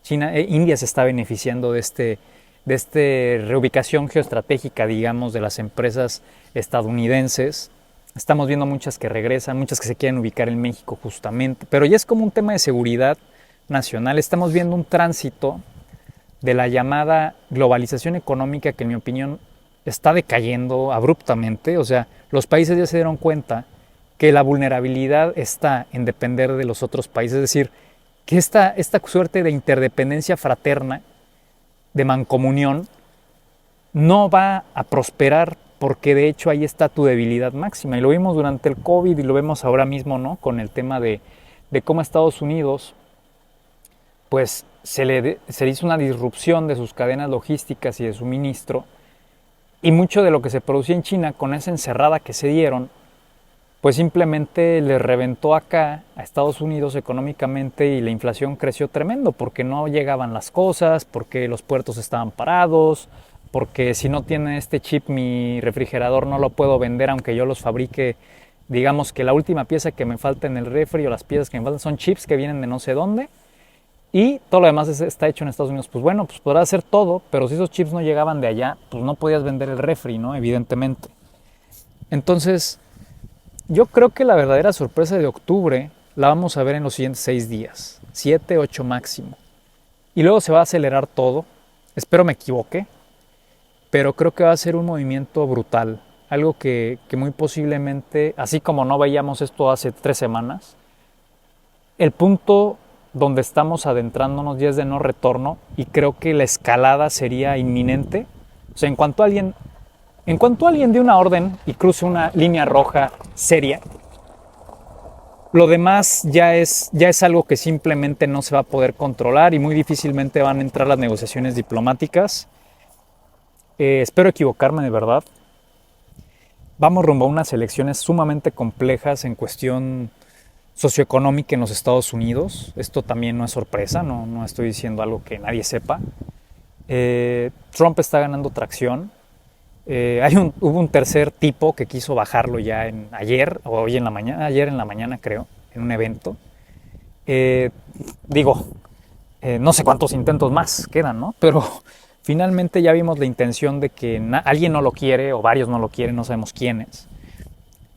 Speaker 1: India se está beneficiando de esta reubicación geoestratégica, digamos, de las empresas estadounidenses. Estamos viendo muchas que regresan, muchas que se quieren ubicar en México justamente, pero ya es como un tema de seguridad nacional. Estamos viendo un tránsito de la llamada globalización económica que, en mi opinión, está decayendo abruptamente. O sea, los países ya se dieron cuenta que la vulnerabilidad está en depender de los otros países, es decir, que esta suerte de interdependencia fraterna, de mancomunión, no va a prosperar, porque de hecho ahí está tu debilidad máxima. Y lo vimos durante el COVID y lo vemos ahora mismo, ¿no?, con el tema de cómo Estados Unidos, pues se le hizo una disrupción de sus cadenas logísticas y de suministro, y mucho de lo que se producía en China, con esa encerrada que se dieron, pues simplemente le reventó acá a Estados Unidos económicamente, y la inflación creció tremendo porque no llegaban las cosas, porque los puertos estaban parados, porque si no tiene este chip mi refrigerador no lo puedo vender aunque yo los fabrique. Digamos que la última pieza que me falta en el refri, o las piezas que me faltan, son chips que vienen de no sé dónde, y todo lo demás está hecho en Estados Unidos. Pues bueno, pues podrás hacer todo, pero si esos chips no llegaban de allá, pues no podías vender el refri, ¿no? Evidentemente. Entonces, yo creo que la verdadera sorpresa de octubre la vamos a ver en los siguientes 6 días, 7, 8 máximo. Y luego se va a acelerar todo. Espero me equivoque, pero creo que va a ser un movimiento brutal. Algo que muy posiblemente, así como no veíamos esto hace 3 semanas, el punto donde estamos adentrándonos ya es de no retorno, y creo que la escalada sería inminente. O sea, en cuanto alguien dé una orden y cruce una línea roja seria, lo demás ya es algo que simplemente no se va a poder controlar, y muy difícilmente van a entrar las negociaciones diplomáticas. Espero equivocarme, de verdad. Vamos rumbo a unas elecciones sumamente complejas en cuestión socioeconómica en los Estados Unidos. Esto también no es sorpresa, no estoy diciendo algo que nadie sepa. Trump está ganando tracción. Hubo un tercer tipo que quiso bajarlo ya ayer en la mañana creo, en un evento. No sé cuántos intentos más quedan, ¿no? Pero finalmente ya vimos la intención de que alguien no lo quiere, o varios no lo quieren, no sabemos quiénes.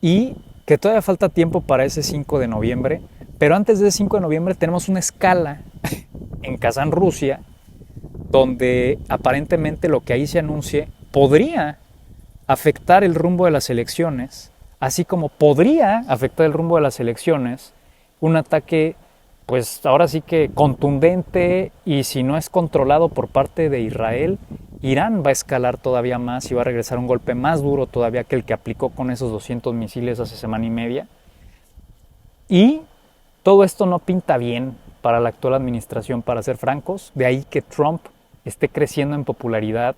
Speaker 1: Y que todavía falta tiempo para ese 5 de noviembre, pero antes de ese 5 de noviembre tenemos una escala en Kazán, Rusia, donde aparentemente lo que ahí se anuncie podría afectar el rumbo de las elecciones, así como podría afectar el rumbo de las elecciones un ataque, pues ahora sí que contundente, y si no es controlado por parte de Israel, Irán va a escalar todavía más y va a regresar un golpe más duro todavía que el que aplicó con esos 200 misiles hace semana y media. Y todo esto no pinta bien para la actual administración, para ser francos. De ahí que Trump esté creciendo en popularidad,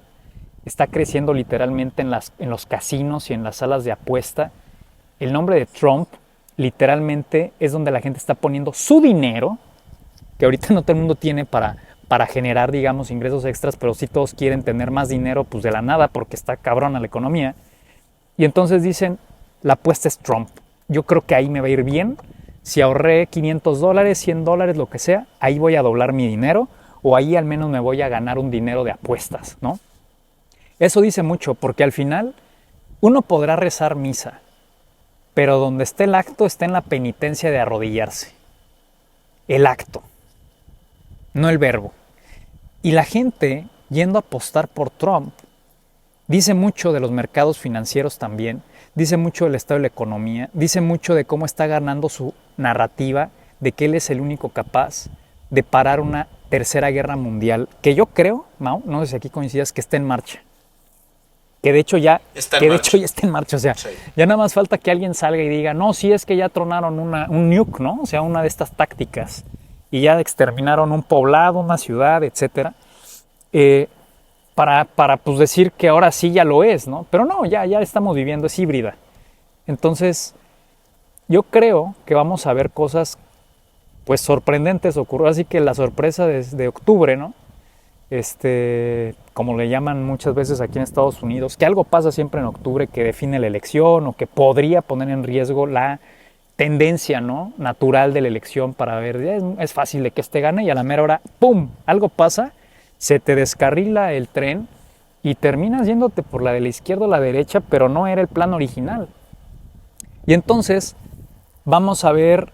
Speaker 1: está creciendo literalmente en los casinos y en las salas de apuesta. El nombre de Trump literalmente es donde la gente está poniendo su dinero, que ahorita no todo el mundo tiene para generar, digamos, ingresos extras, pero sí todos quieren tener más dinero pues de la nada porque está cabrona la economía. Y entonces dicen, la apuesta es Trump. Yo creo que ahí me va a ir bien. Si ahorré $500, $100, lo que sea, ahí voy a doblar mi dinero o ahí al menos me voy a ganar un dinero de apuestas, ¿no? Eso dice mucho porque al final uno podrá rezar misa, pero donde esté el acto está en la penitencia de arrodillarse. El acto, no el verbo. Y la gente yendo a apostar por Trump dice mucho de los mercados financieros también, dice mucho del estado de la economía, dice mucho de cómo está ganando su narrativa de que él es el único capaz de parar una tercera guerra mundial, que yo creo, Mau, no sé si aquí coincidas, que está en marcha. Que de hecho ya está en marcha, o sea, sí. Ya nada más falta que alguien salga y diga, no, sí es que ya tronaron un nuke, ¿no? O sea, una de estas tácticas, y ya exterminaron un poblado, una ciudad, etcétera. Para pues decir que ahora sí ya lo es, ¿no? Pero no, ya estamos viviendo, es híbrida. Entonces, yo creo que vamos a ver cosas pues sorprendentes ocurrir, así que la sorpresa de octubre, ¿no? Como le llaman muchas veces aquí en Estados Unidos, que algo pasa siempre en octubre que define la elección o que podría poner en riesgo la tendencia, ¿no?, natural de la elección para ver, es fácil de que gane y a la mera hora, ¡pum!, algo pasa, se te descarrila el tren y terminas yéndote por la de la izquierda o la derecha, pero no era el plan original. Y entonces vamos a ver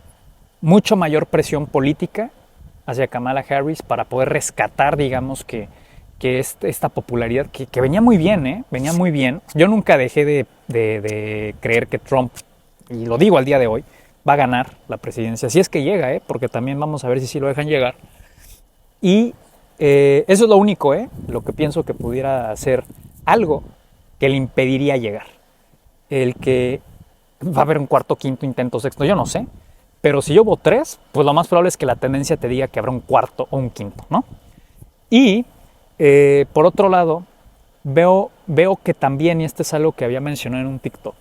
Speaker 1: mucho mayor presión política hacia Kamala Harris para poder rescatar, digamos, que esta popularidad que venía muy bien, venía muy bien. Yo nunca dejé de creer que Trump, y lo digo al día de hoy, va a ganar la presidencia, si es que llega, porque también vamos a ver si sí lo dejan llegar. Y eso es lo único, lo que pienso que pudiera hacer algo que le impediría llegar. El que va a haber un cuarto, quinto, intento, sexto, yo no sé. Pero si yo hubo 3, pues lo más probable es que la tendencia te diga que habrá un cuarto o un quinto, ¿no? Y por otro lado, veo que también, y este es algo que había mencionado en un TikTok,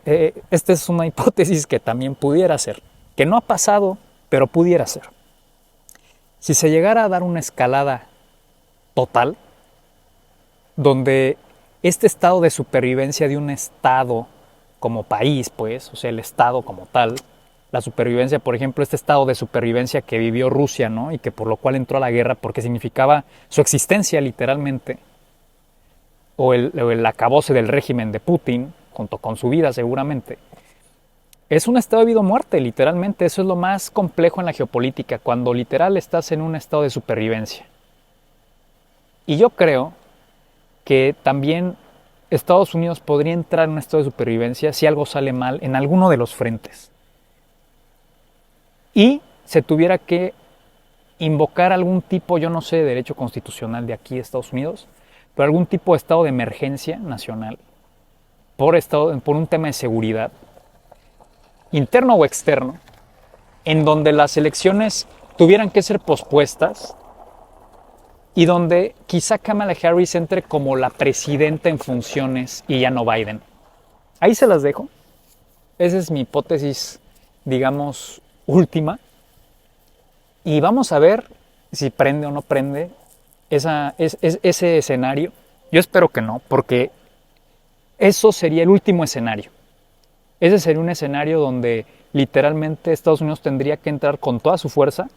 Speaker 1: esta es una hipótesis que también pudiera ser, que no ha pasado, pero pudiera ser. Si se llegara a dar una escalada total, donde este estado de supervivencia de un estado como país, pues, o sea, el estado como tal, la supervivencia, por ejemplo, este estado de supervivencia que vivió Rusia, ¿no?, y que por lo cual entró a la guerra porque significaba su existencia literalmente, o el acabose del régimen de Putin, junto con su vida seguramente, es un estado de vida o muerte, literalmente. Eso es lo más complejo en la geopolítica, cuando literal estás en un estado de supervivencia. Y yo creo que también Estados Unidos podría entrar en un estado de supervivencia si algo sale mal en alguno de los frentes. Y se tuviera que invocar algún tipo, yo no sé, de derecho constitucional de aquí de Estados Unidos, pero algún tipo de estado de emergencia nacional por un tema de seguridad, interno o externo, en donde las elecciones tuvieran que ser pospuestas y donde quizá Kamala Harris entre como la presidenta en funciones y ya no Biden. Ahí se las dejo. Esa es mi hipótesis, digamos, última. Y vamos a ver si prende o no prende ese escenario. Yo espero que no, porque eso sería el último escenario. Ese sería un escenario donde literalmente Estados Unidos tendría que entrar con toda su fuerza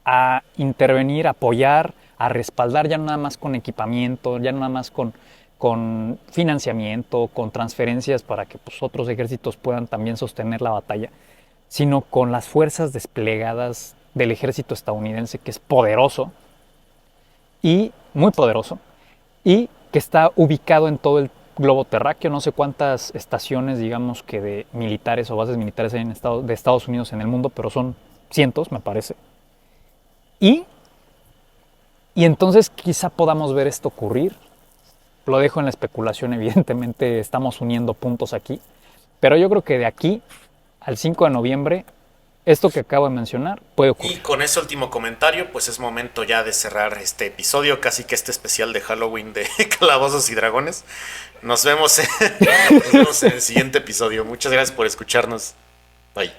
Speaker 1: a intervenir, a apoyar, a respaldar, ya no nada más con equipamiento, ya no nada más con financiamiento, con transferencias para que pues, otros ejércitos puedan también sostener la batalla, sino con las fuerzas desplegadas del ejército estadounidense, que es poderoso y muy poderoso, y que está ubicado en todo el globo terráqueo. No sé cuántas estaciones, digamos que de militares o bases militares hay de Estados Unidos en el mundo, pero son cientos, me parece. Y entonces quizá podamos ver esto ocurrir. Lo dejo en la especulación, evidentemente estamos uniendo puntos aquí, pero yo creo que de aquí al 5 de noviembre Esto que acabo de mencionar puede
Speaker 2: Y
Speaker 1: ocurrir.
Speaker 2: con ese último comentario, pues es momento ya de cerrar este episodio, casi que este especial de Halloween de Calabozos y Dragones. Nos vemos, nos vemos en el siguiente episodio. Muchas gracias por escucharnos. Bye.